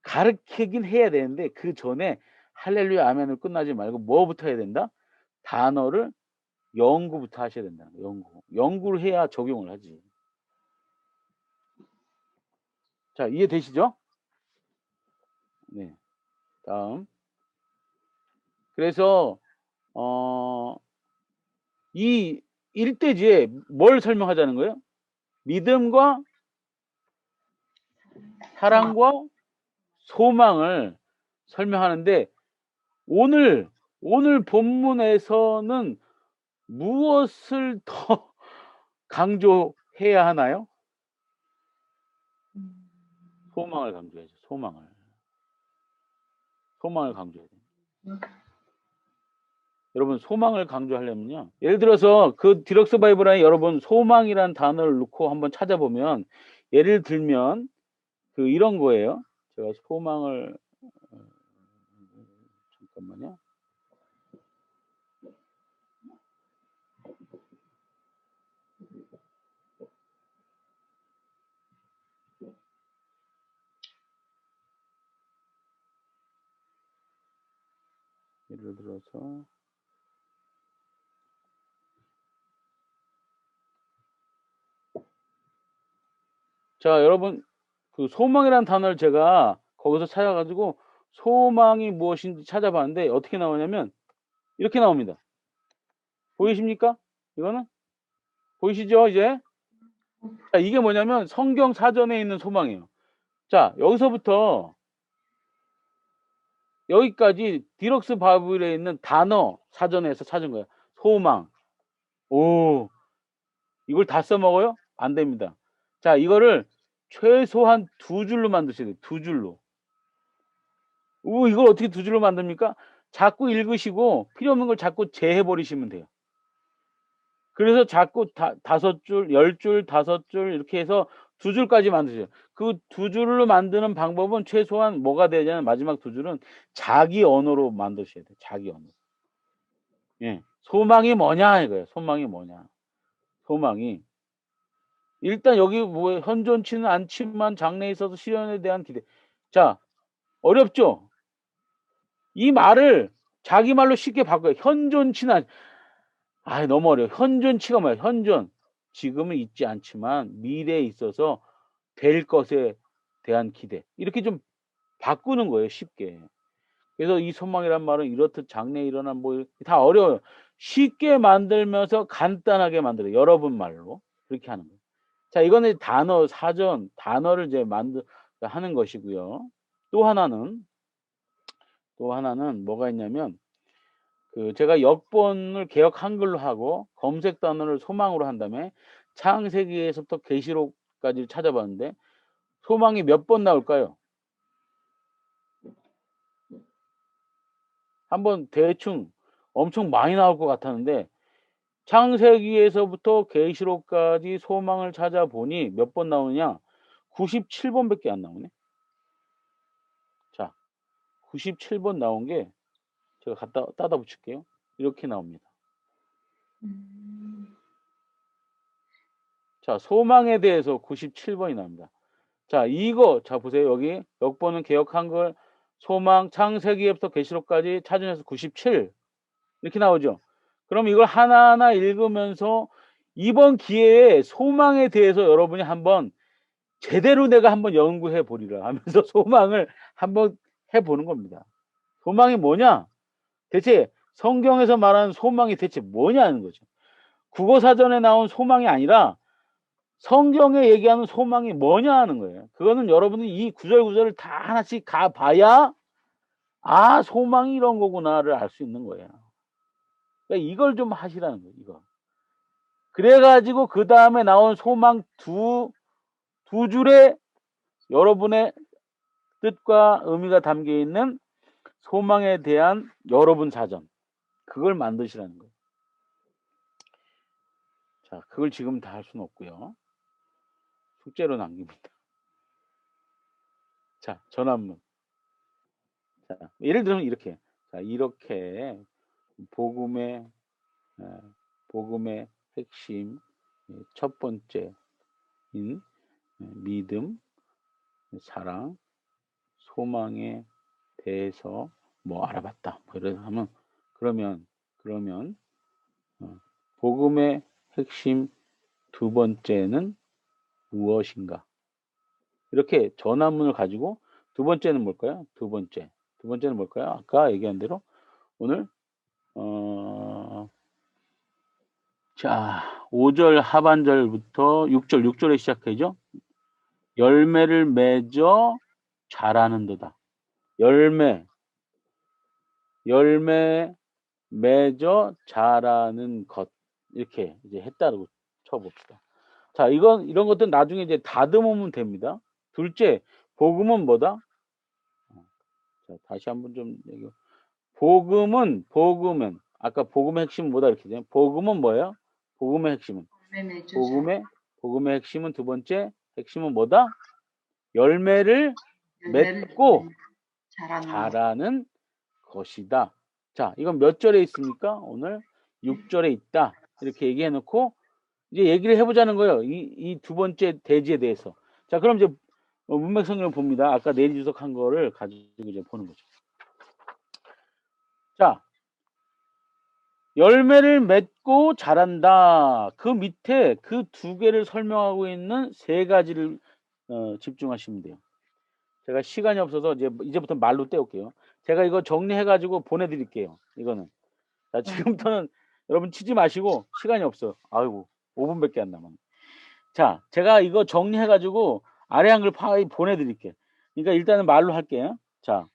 가르치긴 해야 되는데 그 전에 할렐루야 아멘을 끝나지 말고 뭐부터 해야 된다? 단어를 연구부터 하셔야 된다는 거예요. 연구를 해야 적용을 하지. 자, 이해되시죠? 네. 다음. 그래서 이 일대지에 뭘 설명하자는 거예요? 믿음과 사랑과 소망을 설명하는데 오늘 본문에서는 무엇을 더 강조해야 하나요? 소망을 강조해야죠. 소망을 강조해야 돼요. 여러분 소망을 강조하려면요. 예를 들어서 그 디럭스 바이블에 여러분 소망이란 단어를 넣고 한번 찾아보면 예를 들면 그 이런 거예요. 제가 소망을 잠깐만요. 예를 들어서 자 여러분 그 소망이란 단어를 제가 거기서 찾아가지고 소망이 무엇인지 찾아봤는데 어떻게 나오냐면 이렇게 나옵니다. 보이십니까? 이거는 보이시죠 이제? 자, 이게 뭐냐면 성경 사전에 있는 소망이에요. 자 여기서부터 여기까지 디럭스 바이블에 있는 단어 사전에서 찾은 거야. 소망. 오, 이걸 다 써먹어요? 안 됩니다. 자, 이거를 최소한 2줄로 만드셔야 돼요. 2줄로. 오, 이걸 어떻게 2줄로 만듭니까? 자꾸 읽으시고 필요 없는 걸 자꾸 제해버리시면 돼요. 그래서 자꾸 5줄, 10줄, 5줄 이렇게 해서 2줄까지 만드세요. 그 2줄로 만드는 방법은 최소한 뭐가 되냐면 마지막 2줄은 자기 언어로 만드셔야 돼요. 자기 언어. 예. 소망이 뭐냐 이거예요. 소망이 뭐냐. 소망이 일단 여기 뭐 현존치는 않지만 장래에 있어서 실현에 대한 기대. 자, 어렵죠? 이 말을 자기 말로 쉽게 바꿔요. 현존치는 너무 어려워. 현존치가 뭐야? 현존. 지금은 있지 않지만 미래에 있어서 될 것에 대한 기대. 이렇게 좀 바꾸는 거예요. 쉽게. 그래서 이 소망이란 말은 이렇듯 장래에 일어난 뭐 다 어려워요. 쉽게 만들면서 간단하게 만들어요. 여러분 말로. 그렇게 하는 거예요. 자, 이거는 단어 사전, 단어를 이제 하는 것이고요. 또 하나는 뭐가 있냐면 그 제가 역본을 개역 한글로 하고 검색 단어를 소망으로 한 다음에 창세기에서부터 계시록까지 찾아봤는데 소망이 몇 번 나올까요? 한번 대충 엄청 많이 나올 것 같았는데 창세기에서부터 계시록까지 소망을 찾아보니 몇 번 나오느냐? 97번밖에 안 나오네. 자, 97번 나온 게 제가 갖다 따다 붙일게요. 이렇게 나옵니다. 자, 소망에 대해서 97번이 나옵니다. 자, 이거 자 보세요. 여기 역번은 개역 한글 소망 창세기에부터 계시록까지 찾으면서 97 이렇게 나오죠. 그럼 이걸 하나하나 읽으면서 이번 기회에 소망에 대해서 여러분이 한번 제대로 내가 한번 연구해 보리라 하면서 소망을 한번 해보는 겁니다. 소망이 뭐냐? 대체 성경에서 말하는 소망이 대체 뭐냐는 거죠. 국어사전에 나온 소망이 아니라 성경에 얘기하는 소망이 뭐냐 하는 거예요. 그거는 여러분이 이 구절구절을 다 하나씩 가봐야 소망이 이런 거구나를 알 수 있는 거예요. 그러니까 이걸 좀 하시라는 거예요. 이거. 그래가지고 그 다음에 나온 소망 두 줄에 여러분의 뜻과 의미가 담겨 있는 소망에 대한 여러분 사전 그걸 만드시라는 거예요. 자, 그걸 지금 다 할 수는 없고요. 숙제로 남깁니다. 자, 전환문. 자, 예를 들면 이렇게. 자, 이렇게 복음의 핵심 첫 번째인 믿음, 사랑, 소망에 대해서 뭐 알아봤다. 뭐 이런 하면 그러면 복음의 핵심 두 번째는 무엇인가? 이렇게 전환문을 가지고 두 번째는 뭘까요? 두 번째는 뭘까요? 아까 얘기한 대로 오늘 자 5절 하반절부터 6절에 시작하죠. 열매를 맺어 자라는도다. 열매 맺어 자라는 것 이렇게 이제 했다고 쳐봅시다. 자, 이런 것들 나중에 이제 다듬으면 됩니다. 둘째, 복음은 뭐다? 자, 다시 한번 좀 얘기. 복음은 아까 복음의 핵심은 뭐다 이렇게 돼요. 복음은 뭐예요? 복음의 핵심은 열매 맺어 복음의 핵심은 두 번째 핵심은 뭐다? 열매를 열매를 맺고 자라는 자라는 것이다. 자, 이건 몇 절에 있습니까? 오늘 6절에 있다. 이렇게 얘기해 놓고 이제 얘기를 해보자는 거예요. 이 두 번째 대지에 대해서. 자, 그럼 이제 문맥 성경을 봅니다. 아까 내리주석한 거를 가지고 이제 보는 거죠. 자, 열매를 맺고 자란다. 그 밑에 그 두 개를 설명하고 있는 세 가지를 집중하시면 돼요. 제가 시간이 없어서 이제부터 말로 떼올게요. 제가 이거 정리해가지고 보내드릴게요. 이거는. 자, 지금부터는 여러분 치지 마시고 시간이 없어. 아이고, 5분밖에 안 남았네. 자, 제가 이거 정리해가지고 아래 한글 파일 보내드릴게요. 그러니까 일단은 말로 할게요. 자,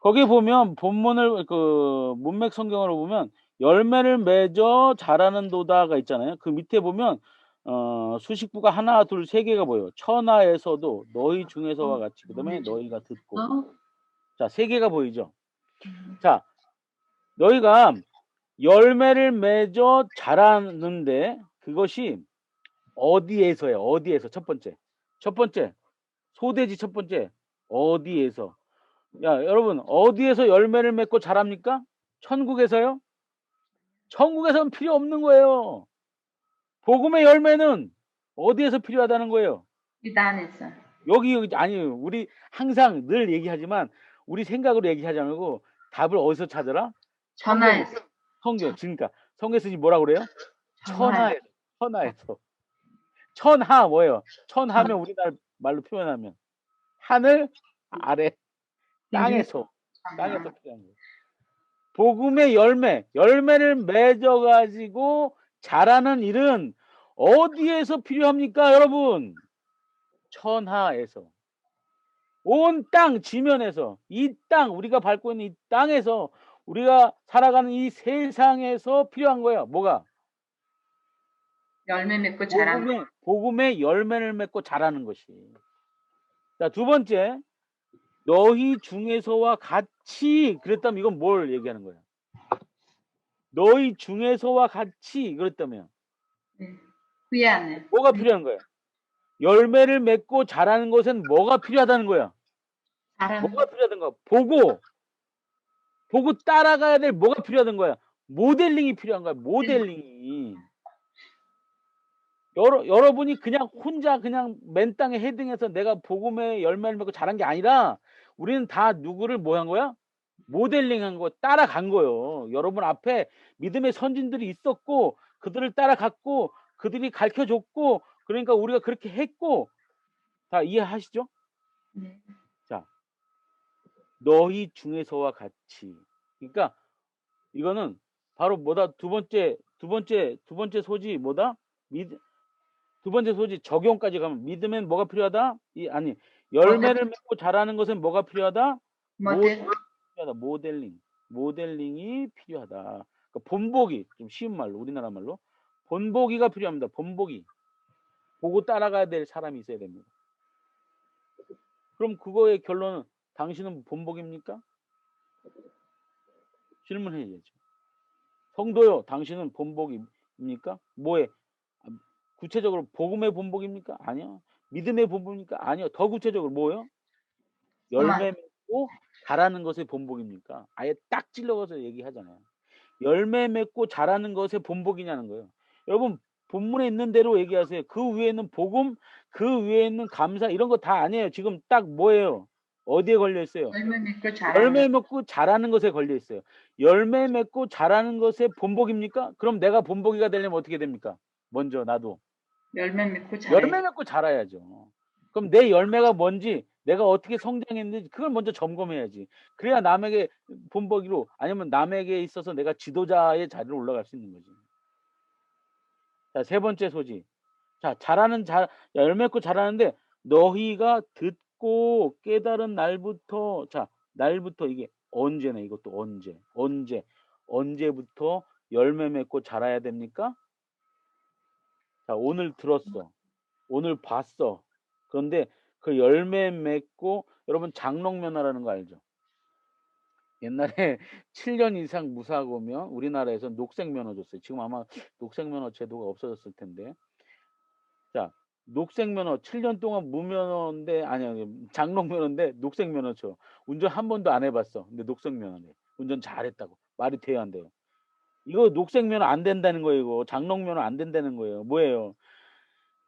거기 보면 본문을 문맥 성경으로 보면 열매를 맺어 자라는 도다가 있잖아요. 그 밑에 보면 수식부가 하나, 둘, 세 개가 보여요. 천하에서도 너희 중에서와 같이 그다음에 너희가 듣고 자, 세 개가 보이죠. 자, 너희가 열매를 맺어 자라는데 그것이 어디에서예요? 어디에서 첫 번째 소대지 첫 번째 어디에서 야, 여러분, 어디에서 열매를 맺고 자랍니까? 천국에서요? 천국에서는 필요 없는 거예요. 복음의 열매는 어디에서 필요하다는 거예요? 이 안에서 여기, 아니에요. 우리 항상 늘 얘기하지만, 우리 생각으로 얘기하지 않고, 답을 어디서 찾아라? 천하에서 성경. 그러니까, 성경에서 뭐라고 그래요? 천하에서 천하에서. 천하 뭐예요? 천하면 우리나라 말로 표현하면, 하늘 아래, 땅에서 필요한 거예요. 복음의 열매를 맺어가지고 자라는 일은 어디에서 필요합니까, 여러분? 천하에서. 온 땅 지면에서, 이 땅, 우리가 밟고 있는 이 땅에서, 우리가 살아가는 이 세상에서 필요한 거예요. 뭐가? 열매 맺고 자라는 복음의 열매를 맺고 자라는 것이. 자, 두 번째, 너희 중에서와 같이, 그랬다면 이건 뭘 얘기하는 거예요? 너희 중에서와 같이 그랬다면 그 안에 뭐가 필요한 거예요? 열매를 맺고 자라는 것은 뭐가 필요하다는 거야? 뭐가 필요하다는 거야? 보고 따라가야 될 뭐가 필요하다는 거야? 모델링이 필요한 거야. 모델링이. 여러분이 그냥 혼자 그냥 맨 땅에 헤딩해서 내가 복음의 열매를 맺고 자란 게 아니라 우리는 다 누구를 뭐 한 거야? 모델링한 거, 따라간 거예요. 여러분 앞에 믿음의 선진들이 있었고 그들을 따라갔고 그들이 가르쳐줬고 그러니까 우리가 그렇게 했고 다 이해하시죠? 자, 너희 중에서와 같이. 그러니까 이거는 바로 뭐다? 두 번째 소지 뭐다? 두 번째 소지 적용까지 가면 믿음엔 뭐가 필요하다? 아니 열매를 맺고 자라는 것은 뭐가 필요하다? 모델링이 필요하다. 그러니까 본보기, 좀 쉬운 말로 우리나라 말로 본보기가 필요합니다. 본보기. 보고 따라가야 될 사람이 있어야 됩니다. 그럼 그거의 결론은 당신은 본보기입니까? 질문해야죠. 성도요, 당신은 본보기입니까? 뭐에? 구체적으로 복음의 본보기입니까? 아니요. 믿음의 본보기입니까? 아니요. 더 구체적으로 뭐요? 열매 맺고 자라는 것의 본보기입니까? 아예 딱 찔러서 얘기하잖아요. 열매 맺고 자라는 것의 본보기냐는 거예요. 여러분 본문에 있는 대로 얘기하세요. 그 위에는 복음, 그 위에는 감사 이런 거 다 아니에요. 지금 딱 뭐예요? 어디에 걸려 있어요? 열매 맺고 자라는 것에 걸려 있어요. 열매 맺고 자라는 것의 본보기입니까? 그럼 내가 본보기가 되려면 어떻게 됩니까? 먼저 나도 열매 맺고 자라야죠. 그럼 내 열매가 뭔지 내가 어떻게 성장했는지 그걸 먼저 점검해야지. 그래야 남에게 본보기로 아니면 남에게 있어서 내가 지도자의 자리로 올라갈 수 있는 거지. 자, 세 번째 소지. 자, 열매 맺고 자라는데 너희가 듣고 깨달은 날부터 날부터 이게 언제네 이것도 언제부터 열매 맺고 자라야 됩니까? 자, 오늘 들었어. 오늘 봤어. 그런데 그 열매 맺고 여러분 장롱면허라는 거 알죠? 옛날에 7년 이상 무사고면 우리나라에서 녹색면허 줬어요. 지금 아마 녹색면허 제도가 없어졌을 텐데. 자, 녹색면허 7년 동안 무면허인데 아니야 장롱면허인데 녹색면허 줘. 운전 한 번도 안 해봤어. 근데 녹색면허네. 운전 잘했다고. 말이 돼요 안 돼요? 이거 녹색면허 안 된다는 거예요. 이거 장롱면허 안 된다는 거예요. 뭐예요?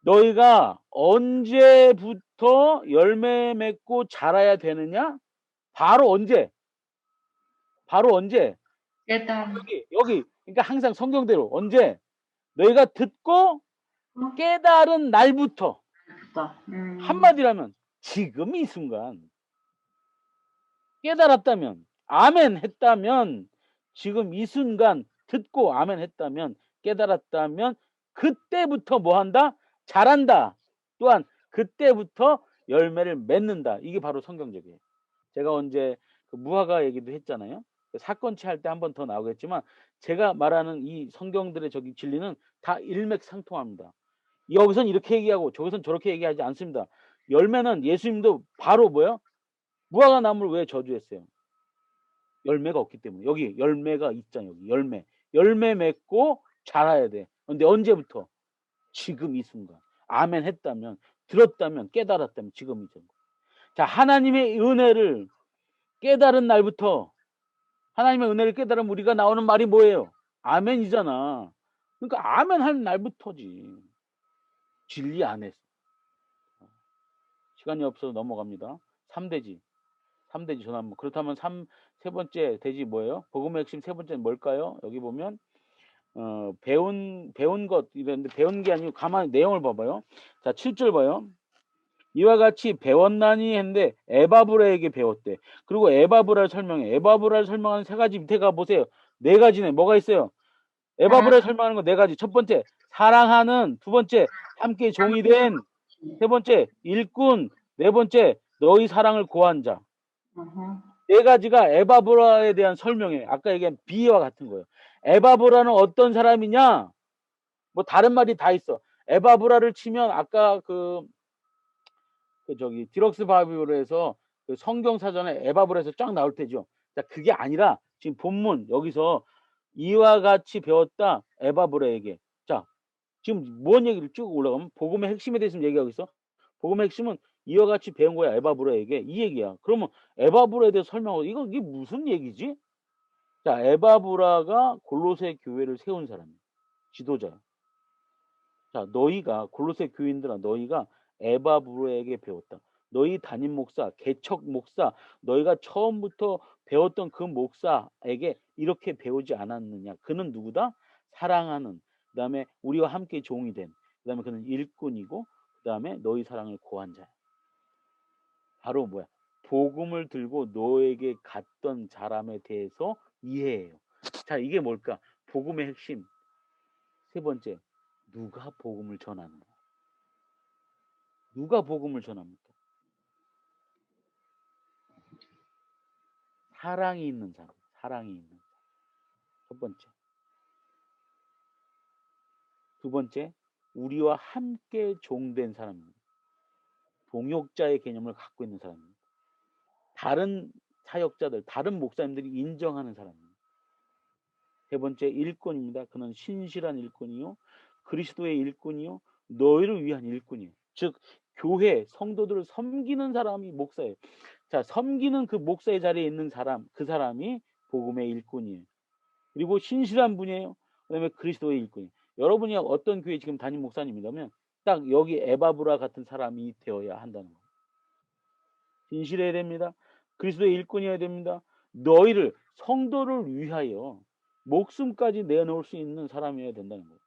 너희가 언제부터 열매 맺고 자라야 되느냐? 바로 언제? 바로 언제? 깨달음. 여기. 그러니까 항상 성경대로 언제? 너희가 듣고 어? 깨달은 날부터. 부터. 한마디라면 지금 이 순간. 깨달았다면, 아멘 했다면, 지금 이 순간 듣고 아멘 했다면, 깨달았다면, 그때부터 뭐 한다? 잘한다. 또한 그때부터 열매를 맺는다. 이게 바로 성경적이에요. 제가 언제 그 무화과 얘기도 했잖아요. 사건치 할 때 한 번 더 나오겠지만, 제가 말하는 이 성경들의 저기 진리는 다 일맥상통합니다. 여기선 이렇게 얘기하고 저기선 저렇게 얘기하지 않습니다. 열매는 예수님도 바로 뭐요? 무화과 나무를 왜 저주했어요? 열매가 없기 때문에. 여기 열매가 있잖아요. 여기 열매 맺고 자라야 돼. 근데 언제부터? 지금 이 순간. 아멘 했다면, 들었다면, 깨달았다면 지금이죠. 자, 하나님의 은혜를 깨달은 날부터, 하나님의 은혜를 깨달으면 우리가 나오는 말이 뭐예요? 아멘이잖아. 그러니까 아멘 하는 날부터지. 진리 안에서. 시간이 없어서 넘어갑니다. 3대지. 3대지 전환. 그렇다면 세 번째 대지 뭐예요? 복음의 핵심 세 번째는 뭘까요? 여기 보면 배운 것 이랬는데 배운 게 아니고 가만히 내용을 봐봐요. 자, 7절 봐요. 이와 같이 배웠나니 했는데 에바브라에게 배웠대. 그리고 에바브라를 설명해. 에바브라를 설명하는 세 가지 밑에 가 보세요. 네 가지네. 뭐가 있어요? 에바브라를 설명하는 거 네 가지. 첫 번째, 사랑하는. 두 번째, 함께 종이 된. 세 번째, 일꾼. 네 번째, 너희 사랑을 고한 자. 네 가지가 에바브라에 대한 설명이에요. 아까 얘기한 비유와 같은 거예요. 에바브라는 어떤 사람이냐? 뭐 다른 말이 다 있어. 에바브라를 치면 아까 저기 디럭스 바이블에서 그 성경 사전에 에바브라에서 쫙 나올 테죠. 자, 그게 아니라 지금 본문 여기서 이와 같이 배웠다 에바브라에게. 자, 지금 뭔 얘기를 쭉 올라가면 복음의 핵심에 대해서 얘기하고 있어. 복음의 핵심은 이와 같이 배운 거야 에바브라에게 이 얘기야. 그러면 에바브라에 대해서 설명하고 이게 무슨 얘기지? 자, 에바브라가 골로새 교회를 세운 사람이야. 지도자야. 자, 너희가 골로새 교인들아 너희가 에바브라에게 배웠다. 너희 담임 목사, 개척 목사, 너희가 처음부터 배웠던 그 목사에게 이렇게 배우지 않았느냐? 그는 누구다? 사랑하는. 그다음에 우리와 함께 종이 된. 그다음에 그는 일꾼이고 그다음에 너희 사랑을 고한 자야. 바로 뭐야? 복음을 들고 너에게 갔던 사람에 대해서 이해해요. 자, 이게 뭘까? 복음의 핵심. 세 번째, 누가 복음을 전하는가? 누가 복음을 전합니까? 사랑이 있는 사람, 사랑이 있는 사람. 첫 번째. 두 번째, 우리와 함께 종된 사람입니다. 동역자의 개념을 갖고 있는 사람입니다. 다른 사역자들, 다른 목사님들이 인정하는 사람입니다. 세 번째, 일꾼입니다. 그는 신실한 일꾼이요, 그리스도의 일꾼이요, 너희를 위한 일꾼이에요. 즉, 교회, 성도들을 섬기는 사람이 목사예요. 자, 섬기는 그 목사의 자리에 있는 사람, 그 사람이 복음의 일꾼이에요. 그리고 신실한 분이에요. 그다음에 그리스도의 일꾼이에요. 여러분이 어떤 교회 지금 담임 목사님이라면 딱 여기 에바브라 같은 사람이 되어야 한다는 거예요. 신실해야 됩니다. 그리스도의 일꾼이어야 됩니다. 너희를 성도를 위하여 목숨까지 내놓을 수 있는 사람이어야 된다는 거예요.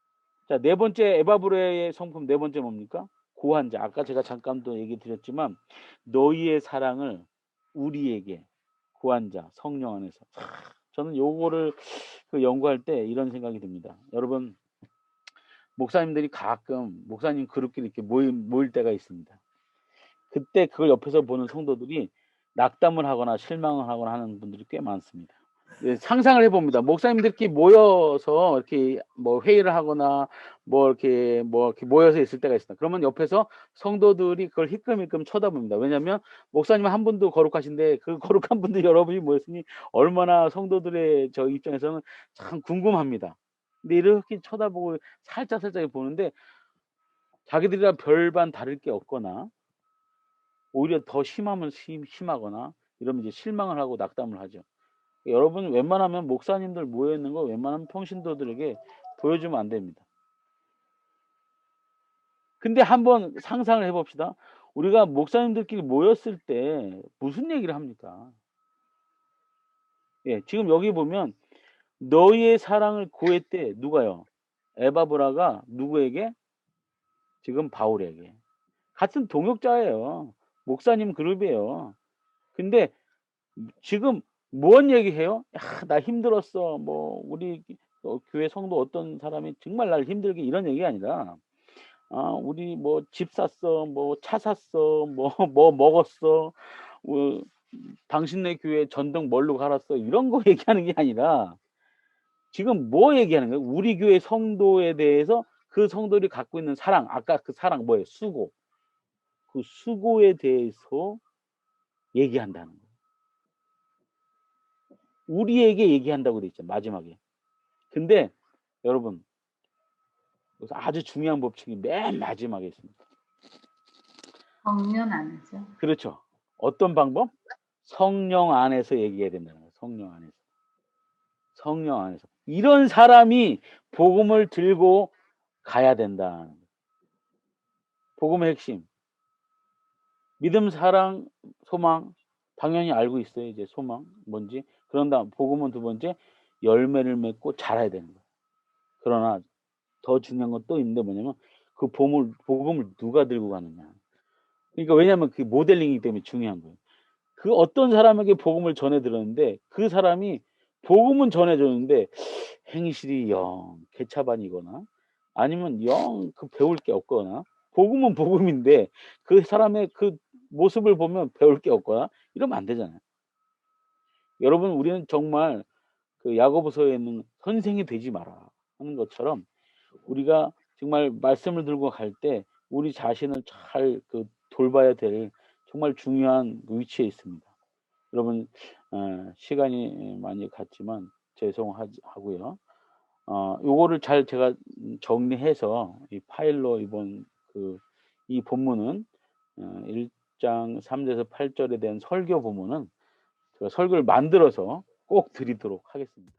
자, 네 번째 에바브라의 성품 네 번째 뭡니까? 고한 자. 아까 제가 잠깐 또 얘기 드렸지만 너희의 사랑을 우리에게 고한 자 성령 안에서. 저는 요거를 연구할 때 이런 생각이 듭니다. 여러분 목사님들이 가끔 목사님 그룹끼리 이렇게 모일 때가 있습니다. 그때 그걸 옆에서 보는 성도들이 낙담을 하거나 실망을 하거나 하는 분들이 꽤 많습니다. 네, 상상을 해봅니다. 목사님들끼리 모여서 이렇게 뭐 회의를 하거나 뭐 이렇게 모여서 있을 때가 있습니다. 그러면 옆에서 성도들이 그걸 희끔희끔 쳐다봅니다. 왜냐하면 목사님 한 분도 거룩하신데 그 거룩한 분들 여러분이 모였으니 얼마나 성도들의 저 입장에서는 참 궁금합니다. 근데 이렇게 쳐다보고 살짝 보는데 자기들이랑 별반 다를 게 없거나 오히려 더 심하면 심하거나 이러면 이제 실망을 하고 낙담을 하죠. 여러분 웬만하면 목사님들 모여 있는 거 웬만하면 평신도들에게 보여주면 안 됩니다. 근데 한번 상상을 해 봅시다. 우리가 목사님들끼리 모였을 때 무슨 얘기를 합니까? 예, 지금 여기 보면 너희의 사랑을 고했대. 누가요? 에바브라가 누구에게? 지금 바울에게. 같은 동역자예요. 목사님 그룹이에요. 근데 지금 뭔 얘기해요? "야 나 힘들었어." 뭐 우리 교회 성도 어떤 사람이 정말 날 힘들게 이런 얘기가 아니라 우리 뭐 집 샀어. 뭐 차 샀어. 뭐 뭐 먹었어. 뭐 당신네 교회 전등 뭘로 갈았어. 이런 거 얘기하는 게 아니라 지금 뭐 얘기하는 거예요? 우리 교회 성도에 대해서 그 성도들이 갖고 있는 사랑, 아까 그 사랑 뭐예요? 수고. 그 수고에 대해서 얘기한다는 거예요. 우리에게 얘기한다고 돼 있죠, 마지막에. 근데 여러분 여기서 아주 중요한 법칙이 맨 마지막에 있습니다. 성령 안에서. 그렇죠. 어떤 방법? 성령 안에서 얘기해야 된다는 거예요. 성령 안에서. 성령 안에서. 이런 사람이 복음을 들고 가야 된다는 거예요. 복음의 핵심. 믿음, 사랑, 소망. 당연히 알고 있어요. 이제 소망 뭔지. 그런 다음 복음은 두 번째 열매를 맺고 자라야 되는 거예요. 그러나 더 중요한 건 또 있는데 뭐냐면 그 복음을 누가 들고 가느냐. 그러니까 왜냐하면 그게 모델링이기 때문에 중요한 거예요. 그 어떤 사람에게 복음을 전해 들었는데 그 사람이 복음은 전해 줬는데 행실이 영 개차반이거나 아니면 영 그 배울 게 없거나 복음은 복음인데 그 사람의 그 모습을 보면 배울 게 없거나 이러면 안 되잖아요. 여러분 우리는 정말 그 야고보서에 있는 선생이 되지 마라 하는 것처럼 우리가 정말 말씀을 들고 갈 때 우리 자신을 잘 그 돌봐야 될 정말 중요한 위치에 있습니다. 여러분 시간이 많이 갔지만 죄송하고요. 요거를 잘 제가 정리해서 이 파일로 이번 이 본문은 1장 3 절에서 8 절에 대한 설교 본문은 제가 설교를 만들어서 꼭 드리도록 하겠습니다.